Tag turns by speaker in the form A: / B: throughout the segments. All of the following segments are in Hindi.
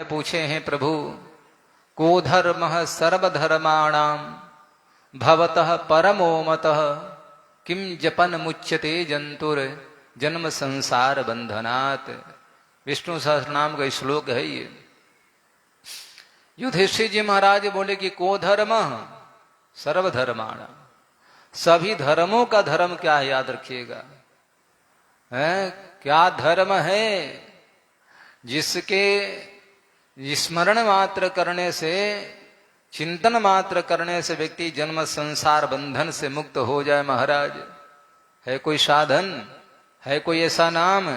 A: पूछे हैं प्रभु, को धर्मः सर्वधर्माणां भवतः परमो मतः किम जपन मुच्यते जंतुर जन्म संसार बंधनात्। विष्णु सहस्रनाम का श्लोक है ये। युधिष्ठिर जी महाराज बोले कि को धर्म सर्वधर्माणां, सभी धर्मों का धर्म क्या है याद रखिएगा। है क्या धर्म है जिसके स्मरण मात्र करने से, चिंतन मात्र करने से व्यक्ति जन्म संसार बंधन से मुक्त हो जाए। महाराज है कोई साधन, है कोई ऐसा नाम?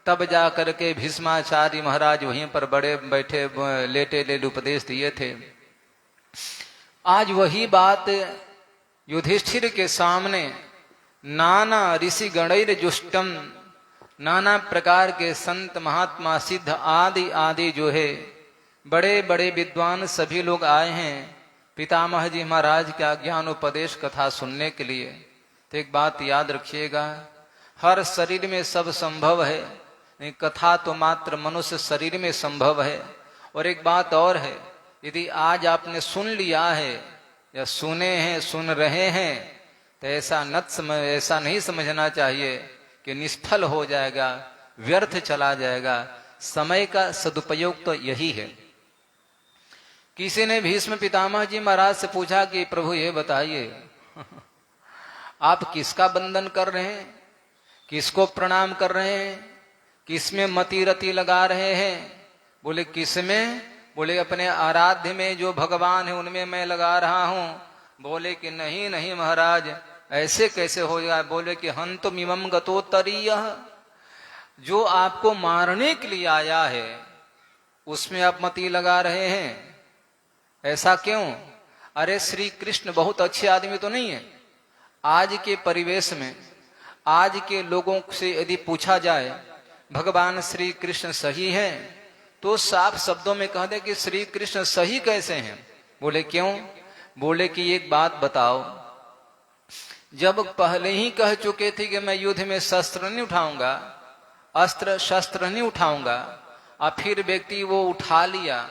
A: तब जा करके भीष्माचार्य महाराज वहीं पर बड़े बैठे लेटे लेटे उपदेश दिए थे। आज वही बात युधिष्ठिर के सामने नाना ऋषि गणैर जुष्टम, नाना प्रकार के संत महात्मा सिद्ध आदि आदि जो है बड़े बड़े विद्वान सभी लोग आए हैं पितामह जी महाराज का ज्ञान उपदेश कथा सुनने के लिए। तो एक बात याद रखिएगा, हर शरीर में सब संभव है, नहीं कथा तो मात्र मनुष्य शरीर में संभव है। और एक बात और है, यदि आज आपने सुन लिया है या सुने हैं, सुन रहे हैं, तो ऐसा नहीं समझना चाहिए कि निष्फल हो जाएगा, व्यर्थ चला जाएगा। समय का सदुपयोग तो यही है। किसी ने भीष्म पितामह जी महाराज से पूछा कि प्रभु ये बताइए आप किसका बंधन कर रहे हैं, किसको प्रणाम कर रहे हैं, किसमें मति रति लगा रहे हैं? बोले किसमें? बोले अपने आराध्य में जो भगवान है उनमें मैं लगा रहा हूं। बोले कि नहीं नहीं महाराज, ऐसे कैसे हो जाए? बोले कि हंतुम इमं गतोत्तरीयः, जो आपको मारने के लिए आया है उसमें आप मति लगा रहे हैं। ऐसा क्यों? अरे श्री कृष्ण बहुत अच्छे आदमी तो नहीं है? आज के परिवेश में, आज के लोगों से यदि पूछा जाए भगवान श्री कृष्ण सही है, तो साफ शब्दों में कह दे कि श्री कृष्ण सही कैसे हैं? बोले क्यों? बोले कि एक बात बताओ, जब पहले ही कह चुके थे कि मैं युद्ध में शस्त्र नहीं उठाऊंगा, अस्त्र शस्त्र नहीं उठाऊंगा, और फिर व्यक्ति वो उठा लिया,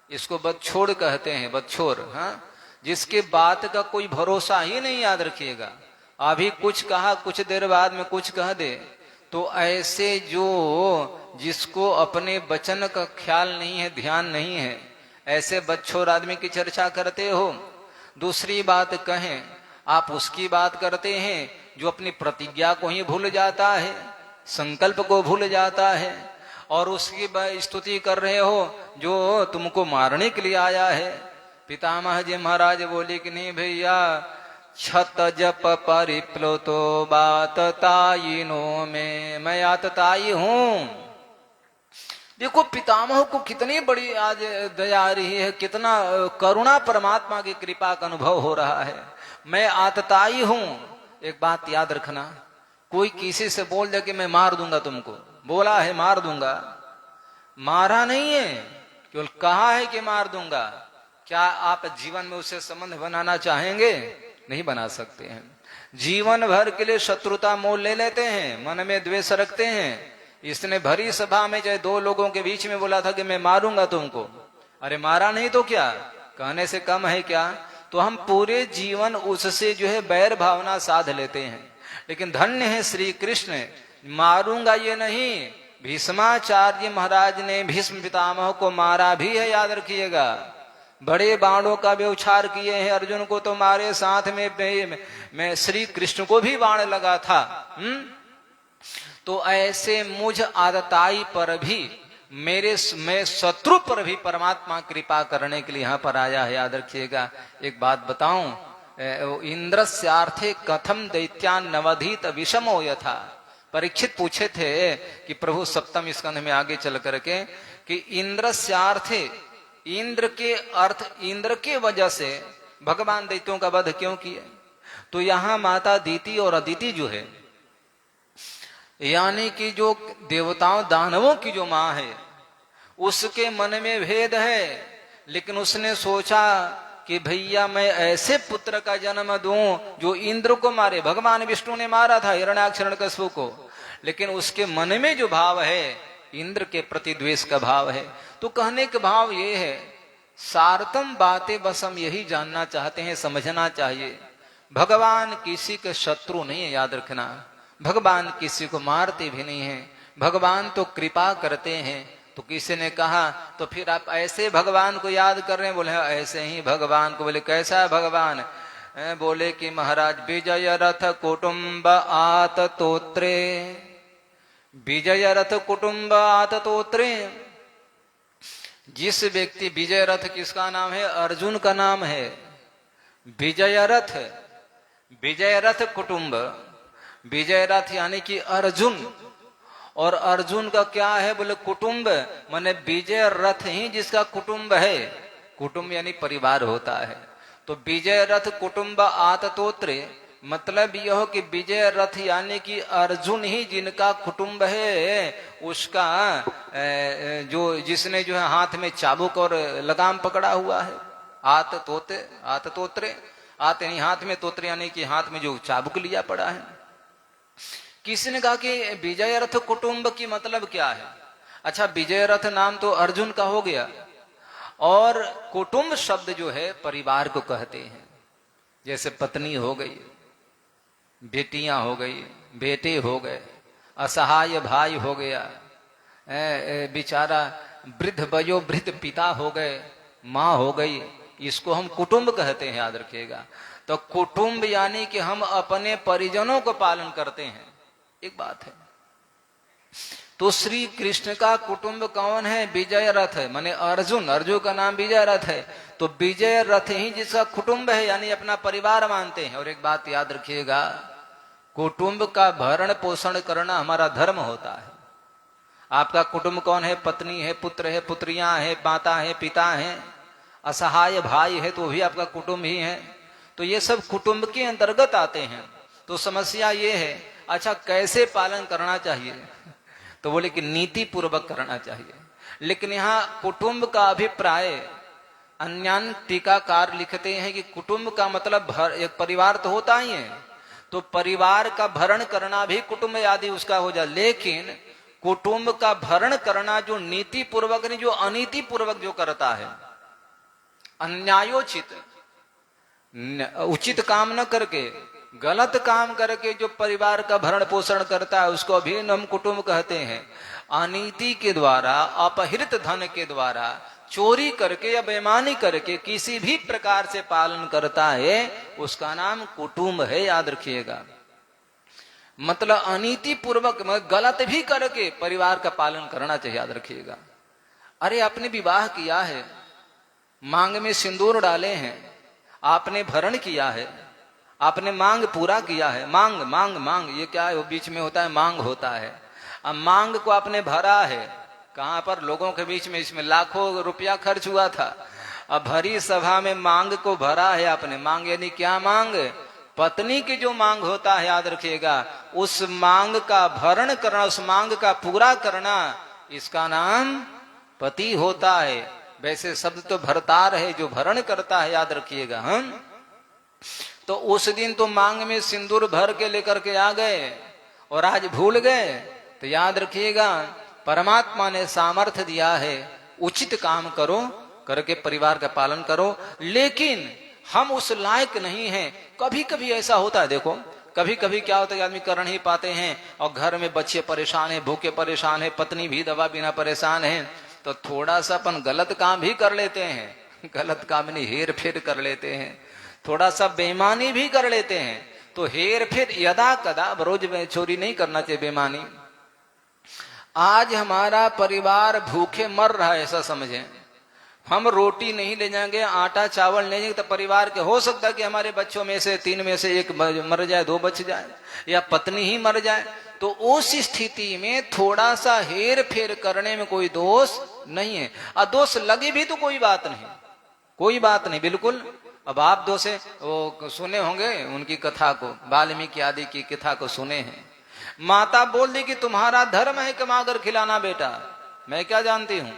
A: इसको बदछोड़ कहते हैं, बदछोड़। हाँ, जिसके बात का कोई भरोसा ही नहीं, याद रखिएगा। अभी कुछ कहा, कुछ देर बाद में कुछ कह दे, तो ऐसे जो जिसको अपने वचन का ख्याल नहीं है, ध्यान नहीं है, ऐसे बदछोड़ आदमी की चर्चा करते हो। दूसरी बात कहें, आप उसकी बात करते हैं जो अपनी प्रतिज्ञा को ही भूल जाता है, संकल्प को भूल जाता है, और उसकी स्तुति कर रहे हो जो तुमको मारने के लिए आया है। पितामह जी महाराज बोले कि नहीं भैया, छत जप परिप्लुतो बात तायिनो में, मैं आतताई हूं। देखो पितामह को कितनी बड़ी आज दया आ रही है, कितना करुणा परमात्मा की कृपा का अनुभव हो रहा है। मैं आतताई हूं। एक बात याद रखना, कोई किसी से बोल दे कि मैं मार दूंगा तुमको, बोला है मार दूंगा, मारा नहीं है, केवल कहा है कि मार दूंगा। क्या आप जीवन में उससे संबंध बनाना चाहेंगे? नहीं बना सकते हैं। जीवन भर के लिए शत्रुता मोल ले लेते हैं, मन में द्वेष रखते हैं। इसने भरी सभा में चाहे दो लोगों के बीच में बोला था कि मैं मारूंगा तुमको, अरे मारा नहीं तो क्या, कहने से कम है क्या? तो हम पूरे जीवन उससे जो है बैर भावना साध लेते हैं। लेकिन धन्य है श्री कृष्ण, मारूंगा ये नहीं, भीष्माचार्य महाराज ने भीष्म पितामह को मारा भी है, याद रखिएगा। बड़े बाणों का व्यवचार किए हैं, अर्जुन को तो मारे, साथ में श्री कृष्ण को भी बाण लगा था। तो ऐसे मुझ आदताई पर भी, मैं शत्रु पर भी परमात्मा कृपा करने के लिए यहाँ पर आया है, याद रखिएगा। एक बात बताऊं, इंद्रस्यार्थे कथम दैत्यान नवधीत विषमो यथा। परीक्षित पूछे थे कि प्रभु सप्तम स्कंध में आगे चल करके कि इंद्रस्यार्थे, इंद्र के अर्थ, इंद्र के वजह से भगवान दैत्यों का वध क्यों किए? तो यहां माता दीति और अदिति जो है, यानी कि जो देवताओं दानवों की जो मां है, उसके मन में भेद है। लेकिन उसने सोचा कि भैया मैं ऐसे पुत्र का जन्म दूं जो इंद्र को मारे। भगवान विष्णु ने मारा था हिरण्याक्ष हिरण्यकशिपु को, लेकिन उसके मन में जो भाव है इंद्र के प्रति द्वेष का भाव है। तो कहने के भाव ये है, सारतम बातें बस हम यही जानना चाहते हैं, समझना चाहिए। भगवान किसी के शत्रु नहीं है, याद रखना। भगवान किसी को मारते भी नहीं हैं, भगवान तो कृपा करते हैं। तो किसी ने कहा तो फिर आप ऐसे भगवान को याद कर रहे हैं? बोले ऐसे ही भगवान को। बोले कैसा है भगवान? बोले कि महाराज विजय रथ कुटुंब आत तोत्रे, विजय रथ कुटुंब आत तोत्रे। जिस व्यक्ति, विजय रथ किसका नाम है? अर्जुन का नाम है। विजय रथ, विजय रथ कुटुंब, विजय रथ यानी कि अर्जुन। और अर्जुन का क्या है? बोले कुटुंब, माने विजय रथ ही जिसका कुटुंब है। कुटुंब यानी परिवार होता है। तो विजय रथ कुटुंब आततोत्रे, मतलब यह हो कि विजय रथ यानी कि अर्जुन ही जिनका कुटुंब है, उसका जो जिसने जो है हाथ में चाबुक और लगाम पकड़ा हुआ है। आततोते, आततोत्रे, आत यानी हाथ में, तोत्रे यानी कि हाथ में जो चाबुक लिया पड़ा है। किसी ने कहा कि विजय रथ कुटुंब की मतलब क्या है? अच्छा, विजय रथ नाम तो अर्जुन का हो गया, और कुटुंब शब्द जो है परिवार को कहते हैं। जैसे पत्नी हो गई, बेटियां हो गई, बेटे हो गए, असहाय भाई हो गया, बेचारा वृद्ध वयो वृद्ध पिता हो गए, माँ हो गई, इसको हम कुटुंब कहते हैं, याद रखिएगा। तो कुटुंब यानी कि हम अपने परिजनों को पालन करते हैं, एक बात है। तो श्री कृष्ण का कुटुंब कौन है? विजय रथ है, माने अर्जुन, अर्जुन का नाम विजय रथ है। तो विजय रथ ही जिसका कुटुंब है, यानी अपना परिवार मानते हैं। और एक बात याद रखिएगा, कुटुंब का भरण पोषण करना हमारा धर्म होता है। आपका कुटुंब कौन है? पत्नी है, पुत्र है, पुत्रियां है, माता है, पिता है, असहाय भाई है, तो भी आपका कुटुंब ही है। तो ये सब कुटुंब के अंतर्गत आते हैं। तो समस्या ये है, अच्छा कैसे पालन करना चाहिए? तो बोले कि नीति पूर्वक करना चाहिए। लेकिन यहाँ कुटुंब का अभिप्राय, अन्य टीकाकार लिखते हैं कि कुटुंब का मतलब एक परिवार तो होता ही है, तो परिवार का भरण करना भी कुटुंब आदि उसका हो जाए। लेकिन कुटुंब का भरण करना जो नीति पूर्वक नहीं, जो अनीति पूर्वक जो करता है, अन्यायोचित, उचित काम न करके गलत काम करके जो परिवार का भरण पोषण करता है, उसको भी हम कुटुंब कहते हैं। अनीति के द्वारा, अपहृत धन के द्वारा, चोरी करके या बेईमानी करके किसी भी प्रकार से पालन करता है, उसका नाम कुटुंब है, याद रखिएगा। मतलब अनीति पूर्वक गलत भी करके परिवार का पालन करना चाहिए, याद रखिएगा। अरे आपने विवाह किया है, मांग में सिंदूर डाले हैं, आपने भरण किया है, आपने मांग पूरा किया है। मांग मांग मांग ये क्या है? वो बीच में होता है, मांग होता है। अब मांग को आपने भरा है, कहां पर? लोगों के बीच में, इसमें लाखों रुपया खर्च हुआ था। अब भरी सभा में मांग को भरा है आपने। मांग यानी क्या? मांग, पत्नी की जो मांग होता है, याद रखिएगा, उस मांग का भरण करना, उस मांग का पूरा करना, इसका नाम पति होता है। वैसे शब्द तो भरतार है, जो भरण करता है, याद रखिएगा। हम तो उस दिन तो मांग में सिंदूर भर के लेकर के आ गए और आज भूल गए। तो याद रखिएगा, परमात्मा ने सामर्थ्य दिया है, उचित काम करो, करके परिवार का पालन करो। लेकिन हम उस लायक नहीं हैं। कभी कभी ऐसा होता है, देखो कभी कभी क्या होता है, आदमी कर नहीं पाते हैं और घर में बच्चे परेशान है, भूखे परेशान है, पत्नी भी दवा बिना परेशान है, तो थोड़ा सा अपन गलत काम भी कर लेते हैं। गलत काम नहीं, हेर फेर कर लेते हैं, थोड़ा सा बेईमानी भी कर लेते हैं। तो हेर फेर यदा कदा, रोज में चोरी नहीं करना चाहिए, बेईमानी। आज हमारा परिवार भूखे मर रहा है, ऐसा समझें। हम रोटी नहीं ले जाएंगे, आटा चावल ले जाएंगे, तो परिवार के हो सकता है कि हमारे बच्चों में से 3 में से 1 मर जाए, 2 बच जाए, या पत्नी ही मर जाए। तो उस स्थिति में थोड़ा सा हेर फेर करने में कोई दोष नहीं है। और दोष लगे भी तो कोई बात नहीं, कोई बात नहीं, बिल्कुल। अब आप दो से वो सुने होंगे उनकी कथा को, वाल्मीकि आदि की कथा को सुने हैं। माता बोल दी कि तुम्हारा धर्म है कि मांगर खिलाना बेटा, मैं क्या जानती हूं।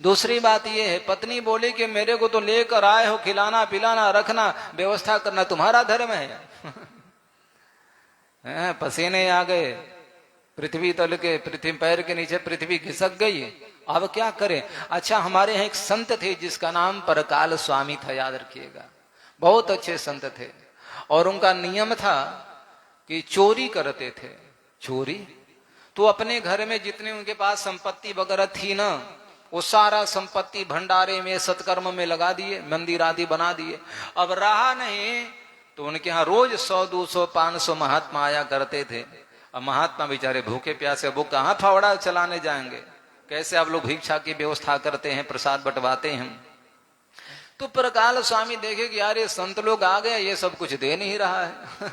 A: दूसरी बात यह है, पत्नी बोली कि मेरे को तो लेकर आए हो, खिलाना पिलाना रखना व्यवस्था करना तुम्हारा धर्म है। पसीने आ गए, पृथ्वी तल के, पृथ्वी पैर के नीचे पृथ्वी खिसक गई, अब क्या करें। अच्छा, हमारे यहाँ एक संत थे जिसका नाम परकाल स्वामी था, याद रखिएगा, बहुत अच्छे संत थे। और उनका नियम था कि चोरी करते थे। चोरी तो अपने घर में जितने उनके पास संपत्ति वगैरह थी ना, वो सारा संपत्ति भंडारे में सत्कर्म में लगा दिए, मंदिर आदि बना दिए। अब रहा नहीं तो उनके यहाँ रोज 100, 200, 500 महात्मा आया करते थे। अब महात्मा बेचारे भूखे प्यासे, वो कहाँ फावड़ा चलाने जाएंगे, कैसे आप लोग भिक्षा की व्यवस्था करते हैं, प्रसाद बंटवाते हैं। तो परकाल स्वामी देखे कि यार ये संत लोग आ गए, ये सब कुछ दे नहीं रहा है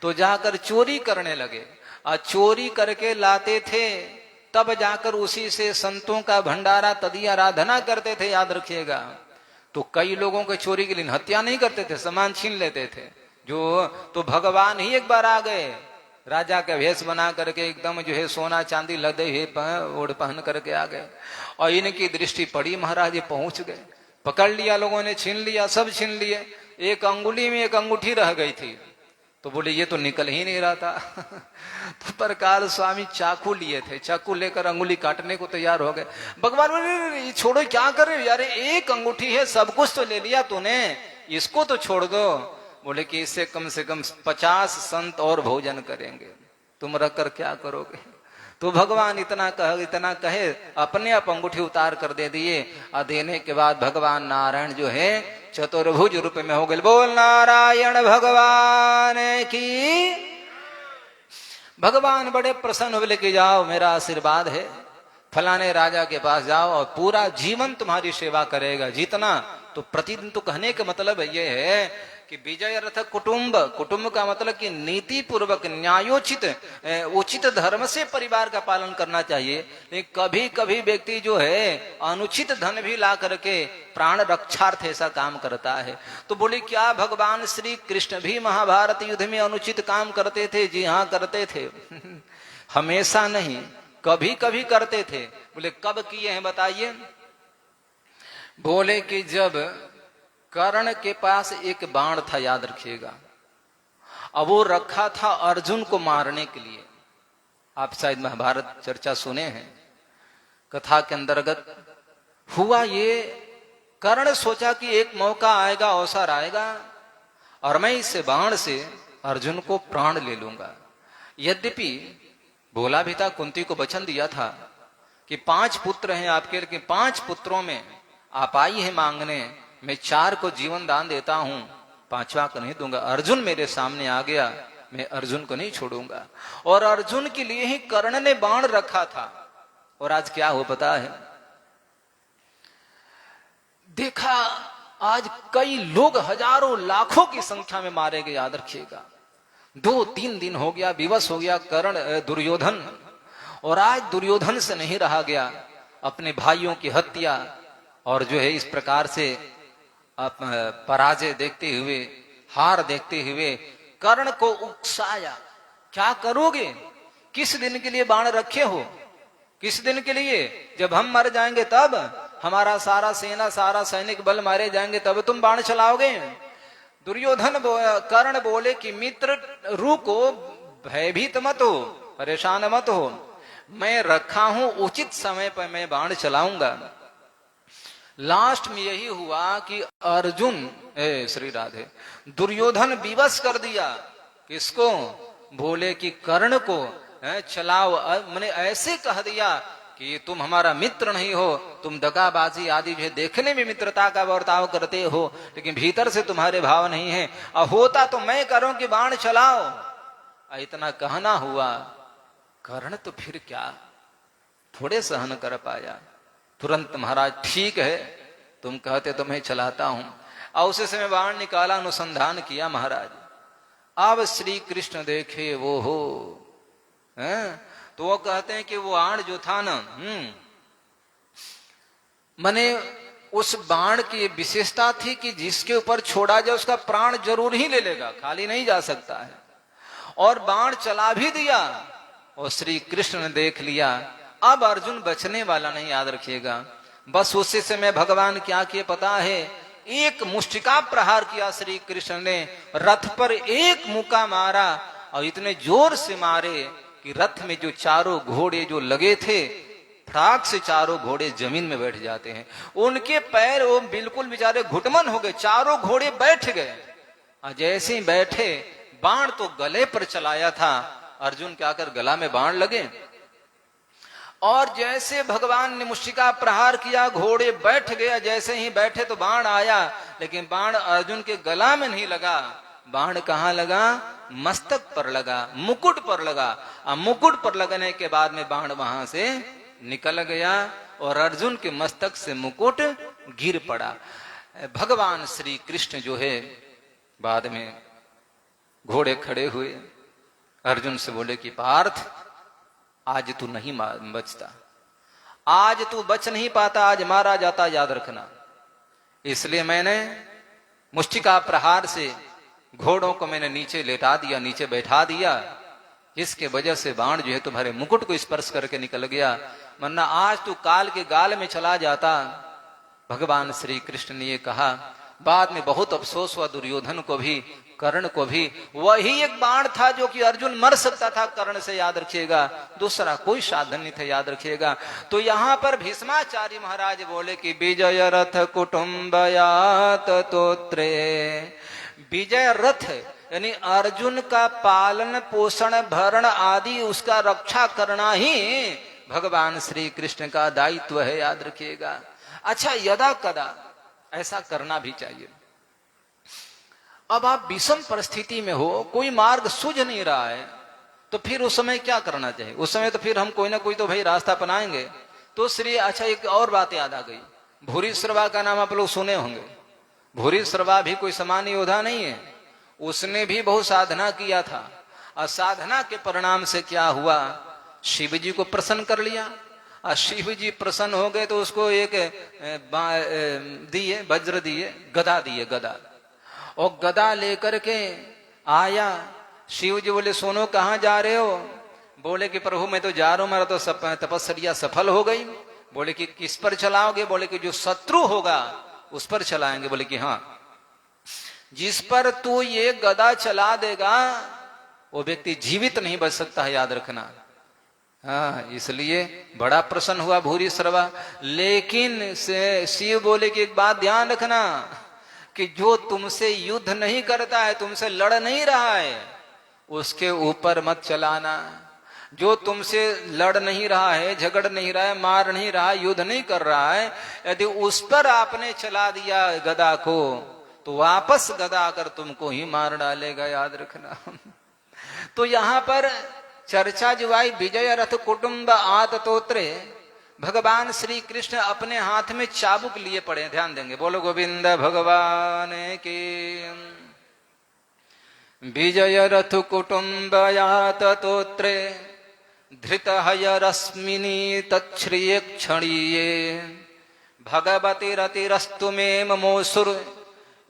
A: तो जाकर चोरी करने लगे। और चोरी करके लाते थे, तब जाकर उसी से संतों का भंडारा तदी आराधना करते थे, याद रखिएगा। तो कई लोगों के चोरी के लिए हत्या नहीं करते थे, सामान छीन लेते थे। जो तो भगवान ही एक बार आ गए, राजा का वेश बना करके, एकदम जो है सोना चांदी लदे हुए ओढ़ पहन करके आ गए। और इनकी दृष्टि पड़ी, महाराज ये पहुंच गए, पकड़ लिया लोगों ने, छीन लिया, सब छीन लिए। एक अंगुली में एक अंगूठी रह गई थी, तो बोले ये तो निकल ही नहीं रहा था तो परकाल स्वामी चाकू लिए थे, चाकू लेकर अंगुली काटने को तैयार हो गए। भगवान बोले छोड़ो, क्या कर रहे हो यार, एक अंगूठी है, सब कुछ तो ले लिया तूने, इसको तो छोड़ दो। बोले कि इससे कम से कम 50 संत और भोजन करेंगे, तुम रख कर क्या करोगे। तो भगवान इतना कहे अपने आप अंगूठी उतार कर दे दिए। और देने के बाद भगवान नारायण जो है चतुर्भुज रूप में हो गए। बोल नारायण भगवान की। भगवान बड़े प्रसन्न बोले कि जाओ, मेरा आशीर्वाद है, फलाने राजा के पास जाओ और पूरा जीवन तुम्हारी सेवा करेगा, जितना। तो प्रतिदिन तो कहने का मतलब ये है कि विजय रथ कुटुंब, कुटुंब का मतलब कि नीति पूर्वक न्यायोचित उचित धर्म से परिवार का पालन करना चाहिए। लेकिन कभी कभी व्यक्ति जो है अनुचित धन भी ला करके प्राण रक्षार्थ ऐसा काम करता है। तो बोले क्या भगवान श्री कृष्ण भी महाभारत युद्ध में अनुचित काम करते थे? जी हाँ, करते थे हमेशा नहीं, कभी कभी करते थे। बोले कब किए हैं बताइए? बोले कि जब कर्ण के पास एक बाण था, याद रखिएगा, अब वो रखा था अर्जुन को मारने के लिए। आप शायद महाभारत चर्चा सुने हैं, कथा के अंतर्गत हुआ ये, कर्ण सोचा कि एक मौका आएगा, अवसर आएगा और मैं इस बाण से अर्जुन को प्राण ले लूंगा। यद्यपि बोला भी था, कुंती को वचन दिया था कि 5 पुत्र हैं आपके, लेकिन 5 पुत्रों में आप आई है मांगने, मैं 4 को जीवन दान देता हूं, 5वां को नहीं दूंगा। अर्जुन मेरे सामने आ गया, मैं अर्जुन को नहीं छोड़ूंगा। और अर्जुन के लिए ही कर्ण ने बाण रखा था। और आज क्या हो पता है? देखा आज कई लोग हजारों लाखों की संख्या में मारे गए, याद रखिएगा। 2-3 दिन हो गया, विवश हो गया कर्ण, दुर्योधन। और आज दुर्योधन से नहीं रहा गया, अपने भाइयों की हत्या और जो है इस प्रकार से पराजय देखते हुए, हार देखते हुए कर्ण को उकसाया। क्या करोगे? किस दिन के लिए बाण रखे हो? किस दिन के लिए? जब हम मर जाएंगे तब, हमारा सारा सेना, सारा सैनिक बल मारे जाएंगे तब तुम बाण चलाओगे? दुर्योधन कर्ण बोले कि मित्र रुको, भयभीत मत हो, परेशान मत हो, मैं रखा हूं, उचित समय पर मैं बाण चलाऊंगा। लास्ट में यही हुआ कि अर्जुन, श्री राधे, दुर्योधन विवश कर दिया। किसको? बोले कि कर्ण को चलाओ। मैंने ऐसे कह दिया कि तुम हमारा मित्र नहीं हो, तुम दगाबाजी आदि जो है देखने में मित्रता का बर्ताव करते हो, लेकिन भीतर से तुम्हारे भाव नहीं है। अब होता तो मैं करूं कि बाण चलाओ, इतना कहना हुआ। कर्ण तो फिर क्या, थोड़े सहन कर पाया, तुरंत महाराज ठीक है, तुम कहते तो मैं चलाता हूं। और उसी समय बाण निकाला, अनुसंधान किया महाराज। अब श्री कृष्ण देखे वो हो, तो वो कहते हैं कि वो बाण जो था ना, मने उस बाण की विशेषता थी कि जिसके ऊपर छोड़ा जाए उसका प्राण जरूर ही ले लेगा, खाली नहीं जा सकता है। और बाण चला भी दिया और श्री कृष्ण ने देख लिया, अब अर्जुन बचने वाला नहीं, याद रखिएगा। बस उसी समय भगवान क्या किए पता है? एक मुष्टिका प्रहार किया श्री कृष्ण ने, रथ पर एक मुक्का मारा और इतने जोर से मारे कि रथ में जो चारों घोड़े जो लगे थे फटाक से चारों घोड़े जमीन में बैठ जाते हैं। उनके पैर वो बिल्कुल बेचारे घुटमन हो गए, चारों घोड़े बैठ गए। और जैसे ही बैठे, बाण तो गले पर चलाया था, अर्जुन क्या कर गला में बाण लगे, और जैसे भगवान ने मुष्टिका प्रहार किया, घोड़े बैठ गए। जैसे ही बैठे तो बाण आया, लेकिन बाण अर्जुन के गला में नहीं लगा। बाण कहाँ लगा? मस्तक पर लगा, मुकुट पर लगा। और मुकुट पर लगने के बाद में बाण वहां से निकल गया और अर्जुन के मस्तक से मुकुट गिर पड़ा। भगवान श्री कृष्ण जो है बाद में घोड़े खड़े हुए, अर्जुन से बोले कि पार्थ, आज तू नहीं बचता, आज तू बच नहीं पाता, आज मारा जाता, याद रखना। इसलिए मैंने मुष्टिका प्रहार से घोड़ों को मैंने नीचे लेटा दिया, नीचे बैठा दिया, जिसके वजह से बाण जो है तुम्हारे मुकुट को स्पर्श करके निकल गया, वरना आज तू काल के गाल में चला जाता। भगवान श्री कृष्ण ने ये कहा। बाद में बहुत अफसोस हुआ दुर्योधन को भी, कर्ण को भी। वही एक बाण था जो कि अर्जुन मर सकता था कर्ण से, याद रखिएगा, दूसरा कोई साधन नहीं था, याद रखिएगा। तो यहाँ पर भीष्माचार्य महाराज बोले कि विजय रथ कुटुम्बयात तोत्रे, विजय रथ यानी अर्जुन का पालन पोषण भरण आदि उसका रक्षा करना ही भगवान श्री कृष्ण का दायित्व है, याद रखिएगा। अच्छा, यदा कदा ऐसा करना भी चाहिए। अब आप विषम परिस्थिति में हो, कोई मार्ग सूझ नहीं रहा है, तो फिर उस समय क्या करना चाहिए? उस समय तो फिर हम कोई ना कोई तो भाई रास्ता अपनाएंगे। तो श्री अच्छा एक और बात याद आ गई, भूरिश्रवा का नाम आप लोग सुने होंगे। भूरिश्रवा भी कोई सामान्य योद्धा नहीं है, उसने भी बहुत साधना किया था, और साधना के परिणाम से क्या हुआ, शिव जी को प्रसन्न कर लिया। और शिव जी प्रसन्न हो गए तो उसको एक दिए, वज्र दिए, गदा दिए, गदा। और गदा लेकर के आया। शिव जी बोले सोनो कहाँ जा रहे हो? बोले कि प्रभु मैं तो जा रहा हूं, मेरा तो तपस्या सफल हो गई। बोले कि किस पर चलाओगे? बोले कि जो शत्रु होगा उस पर चलाएंगे। बोले कि हाँ, जिस पर तू ये गदा चला देगा वो व्यक्ति जीवित नहीं बच सकता है, याद रखना। हाँ, इसलिए बड़ा प्रसन्न हुआ भूरिश्रवा। लेकिन शिव बोले कि एक बात ध्यान रखना कि जो तुमसे युद्ध नहीं करता है, तुमसे लड़ नहीं रहा है, उसके ऊपर मत चलाना। जो तुमसे लड़ नहीं रहा है, झगड़ नहीं रहा है, मार नहीं रहा, युद्ध नहीं कर रहा है, यदि उस पर आपने चला दिया गदा को तो वापस गदा आकर तुमको ही मार डालेगा, याद रखना। तो यहां पर चर्चा जो आई, विजय रथ कुटुंब आत तोत्रे, भगवान श्री कृष्ण अपने हाथ में चाबुक लिए पड़े। ध्यान देंगे, बोलो गोविंद भगवान के। विजय रथ कुटुंब आत तोत्रे धृत हय रश्मिनी तच्छ्रिय क्षणीये भगवती रतिरस्तु मे ममोसुर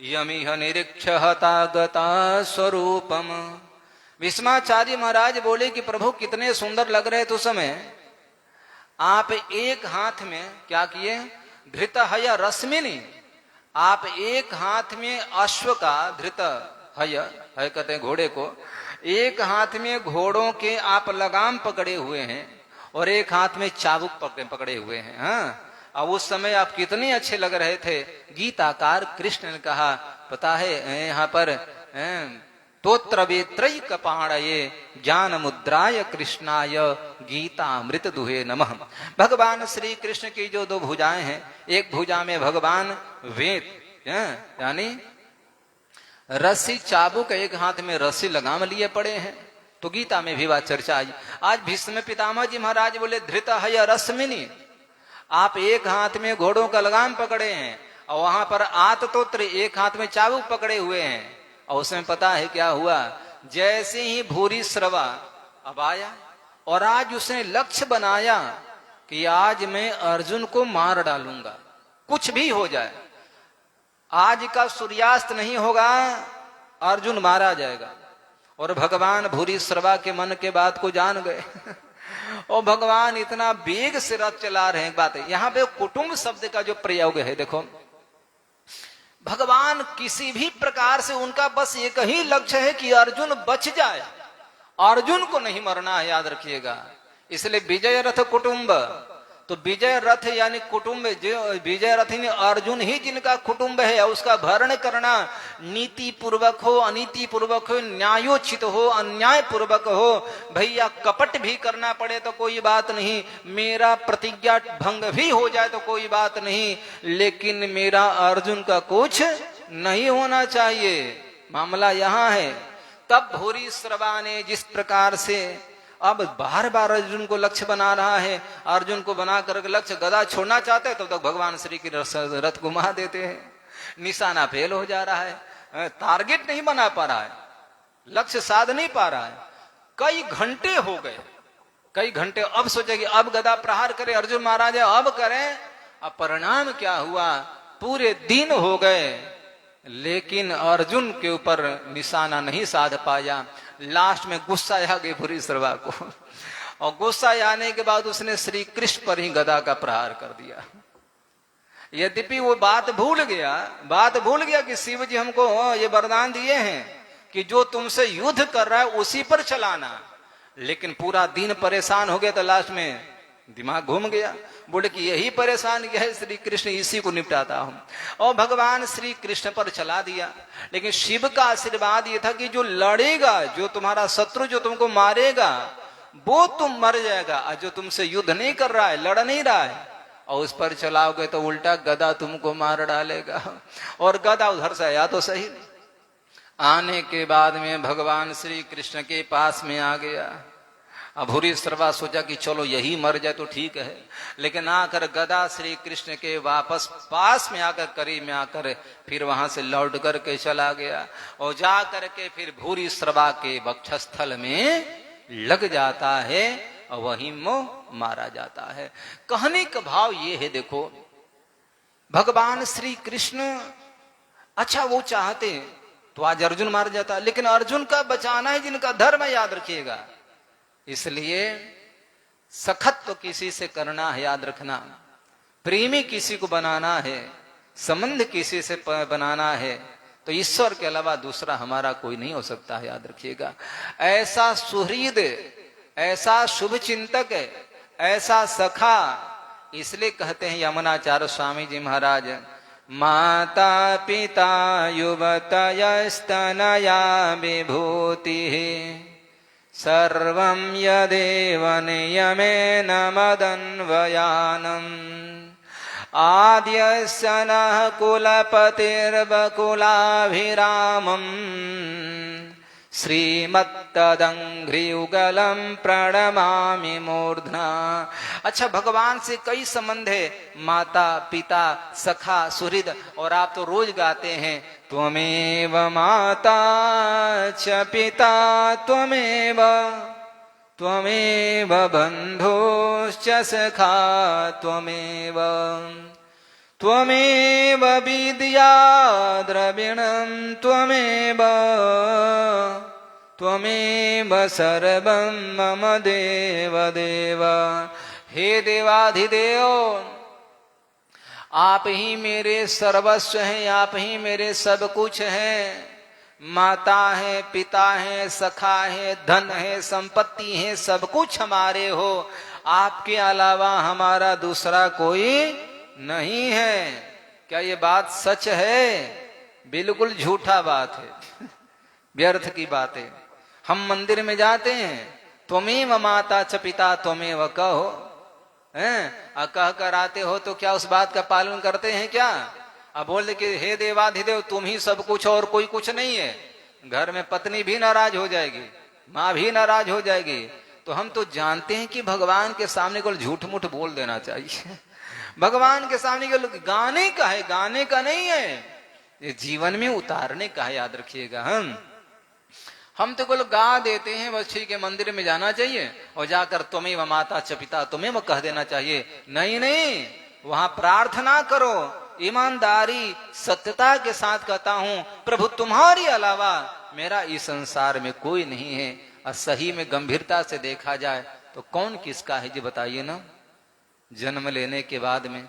A: यमिह निरीक्ष हता गता स्वरूपम। भीष्माचार्य महाराज बोले कि प्रभु कितने सुंदर लग रहे थे उस समय। आप एक हाथ में क्या किए? धृत हय रश्मिनी, आप एक हाथ में अश्व का, धृत हय, हय कहते हैं घोड़े को, एक हाथ में घोड़ों के आप लगाम पकड़े हुए हैं और एक हाथ में चाबुक पकड़े हुए हैं। हाँ, अब उस समय आप कितने अच्छे लग रहे थे। गीताकार कृष्ण ने कहा, पता है यहाँ पर तोत्र वेत्रय कपाणये ज्ञान मुद्राय कृष्णाय गीतामृत दुहे नमः। भगवान श्री कृष्ण की जो दो भुजाएं हैं, एक भुजा में भगवान वेद यानी रस्सी चाबुक, एक हाथ में रस्सी लगाम लिए पड़े हैं। तो गीता में भी बात चर्चा आई। आज भीष्म पितामह जी महाराज बोले धृत हय रश्मिनी, आप एक हाथ में घोड़ों का लगाम पकड़े हैं और वहां पर आततोत्र एक हाथ में चाबुक पकड़े हुए हैं। और उसमें पता है क्या हुआ, जैसे ही भूरिश्रवा अब आया और आज उसने लक्ष्य बनाया कि आज मैं अर्जुन को मार डालूंगा, कुछ भी हो जाए, आज का सूर्यास्त नहीं होगा, अर्जुन मारा जाएगा। और भगवान भूरिश्रवा के मन के बात को जान गए और भगवान इतना वेग से रथ चला रहे हैं। बात है यहां पे कुटुंब शब्द का जो प्रयोग है, देखो भगवान किसी भी प्रकार से उनका बस एक ही लक्ष्य है कि अर्जुन बच जाए, अर्जुन को नहीं मरना है, याद रखिएगा। इसलिए विजय रथ कुटुंब, तो विजय रथ यानी कुटुंब, जो विजय रथ यानी अर्जुन ही जिनका कुटुंब है, उसका भरण करना नीति पूर्वक हो, अनीति पूर्वक हो, न्यायोचित हो, अन्याय पूर्वक हो, भैया कपट भी करना पड़े तो कोई बात नहीं, मेरा प्रतिज्ञा भंग भी हो जाए तो कोई बात नहीं, लेकिन मेरा अर्जुन का कुछ नहीं होना चाहिए। मामला यहां है। तब भूरी श्रवा ने जिस प्रकार से अब बार बार अर्जुन को लक्ष्य बना रहा है, अर्जुन को बना कर लक्ष्य गदा छोड़ना चाहते हैं, तब तक भगवान श्री की रथ घुमा देते हैं, निशाना फेल हो जा रहा है, टारगेट नहीं बना पा रहा है, लक्ष्य साध नहीं पा रहा है। कई घंटे हो गए, कई घंटे। अब सोचे कि अब गदा प्रहार करे अर्जुन महाराज, अब करें। अब परिणाम क्या हुआ, पूरे दिन हो गए लेकिन अर्जुन के ऊपर निशाना नहीं साध पाया। लास्ट में गुस्सा आ गई भूरी श्रवा को, और गुस्सा आने के बाद उसने श्री कृष्ण पर ही गदा का प्रहार कर दिया। यद्यपि वो बात भूल गया कि शिव जी हमको ये वरदान दिए हैं कि जो तुमसे युद्ध कर रहा है उसी पर चलाना, लेकिन पूरा दिन परेशान हो गया तो लास्ट में दिमाग घूम गया, बोले कि यही परेशान किया है श्री कृष्ण, इसी को निपटाता हूं, और भगवान श्री कृष्ण पर चला दिया। लेकिन शिव का आशीर्वाद ये था कि जो लड़ेगा, जो तुम्हारा शत्रु जो तुमको मारेगा वो तुम मर जाएगा, और जो तुमसे युद्ध नहीं कर रहा है, लड़ नहीं रहा है, और उस पर चलाओगे तो उल्टा गदा तुमको मार डालेगा। और गदा उधर से आया तो सही, आने के बाद में भगवान श्री कृष्ण के पास में आ गया। अब भूरी श्रवा सोचा कि चलो यही मर जाए तो ठीक है, लेकिन आकर गदा श्री कृष्ण के वापस पास में आकर, करीब में आकर फिर वहां से लौट करके चला गया, और जा करके फिर भूरी श्रवा के वक्षस्थल में लग जाता है और वहीं मोह मारा जाता है। कहने का भाव ये है, देखो भगवान श्री कृष्ण अच्छा वो चाहते तो आज अर्जुन मार जाता, लेकिन अर्जुन का बचाना है जिनका धर्म, याद रखिएगा। इसलिए सखत्व किसी से करना है, याद रखना, प्रेमी किसी को बनाना है, संबंध किसी से बनाना है तो ईश्वर के अलावा दूसरा हमारा कोई नहीं हो सकता है, याद रखिएगा। ऐसा सुहृद, ऐसा शुभ चिंतक, ऐसा सखा, इसलिए कहते हैं यमुनाचार्य स्वामी जी महाराज, माता पिता युवतयस्तनया विभूति सर्वं यदेव नियमेन मदन्वयानम् आद्यस्य नः कुलपतिर्वकुलाभिरामम् श्रीमत्तदङ्घ्रियुगलं प्रणमामि मूर्ध्ना। अच्छा, भगवान से कई संबंध है, माता पिता सखा सुहृद, और आप तो रोज गाते हैं त्वमेव माता च पिता त्वमेव बन्धुश्च सखा त्वमेव विद्या द्रविणं त्वमेव सर्वं मम देव देव। हे देवाधिदेव, आप ही मेरे सर्वस्व हैं, आप ही मेरे सब कुछ हैं। माता है, पिता है, सखा है, धन है, संपत्ति है, सब कुछ हमारे हो, आपके अलावा हमारा दूसरा कोई नहीं है। क्या ये बात सच है? बिल्कुल झूठा बात है, व्यर्थ की बात है। हम मंदिर में जाते हैं, त्वमेव माता च पिता त्वमेव कहो, कह कर आते हो, तो क्या उस बात का पालन करते हैं क्या? अब बोल दे कि हे देवाधिदेव तुम ही सब कुछ और कोई कुछ नहीं है, घर में पत्नी भी नाराज हो जाएगी, माँ भी नाराज हो जाएगी। तो हम तो जानते हैं कि भगवान के सामने को झूठ मूठ बोल देना चाहिए। भगवान के सामने को गाने का है, गाने का नहीं है, ये जीवन में उतारने का है, याद रखिएगा। हम तो कुल गा देते हैं, बस ठीक है, मंदिर में जाना चाहिए और जाकर त्वमेव माता च पिता त्वमेव कह देना चाहिए। नहीं नहीं, वहां प्रार्थना करो, ईमानदारी सत्यता के साथ कहता हूं, प्रभु तुम्हारे अलावा मेरा इस संसार में कोई नहीं है। और सही में गंभीरता से देखा जाए तो कौन किसका है जी, बताइए ना। जन्म लेने के बाद में,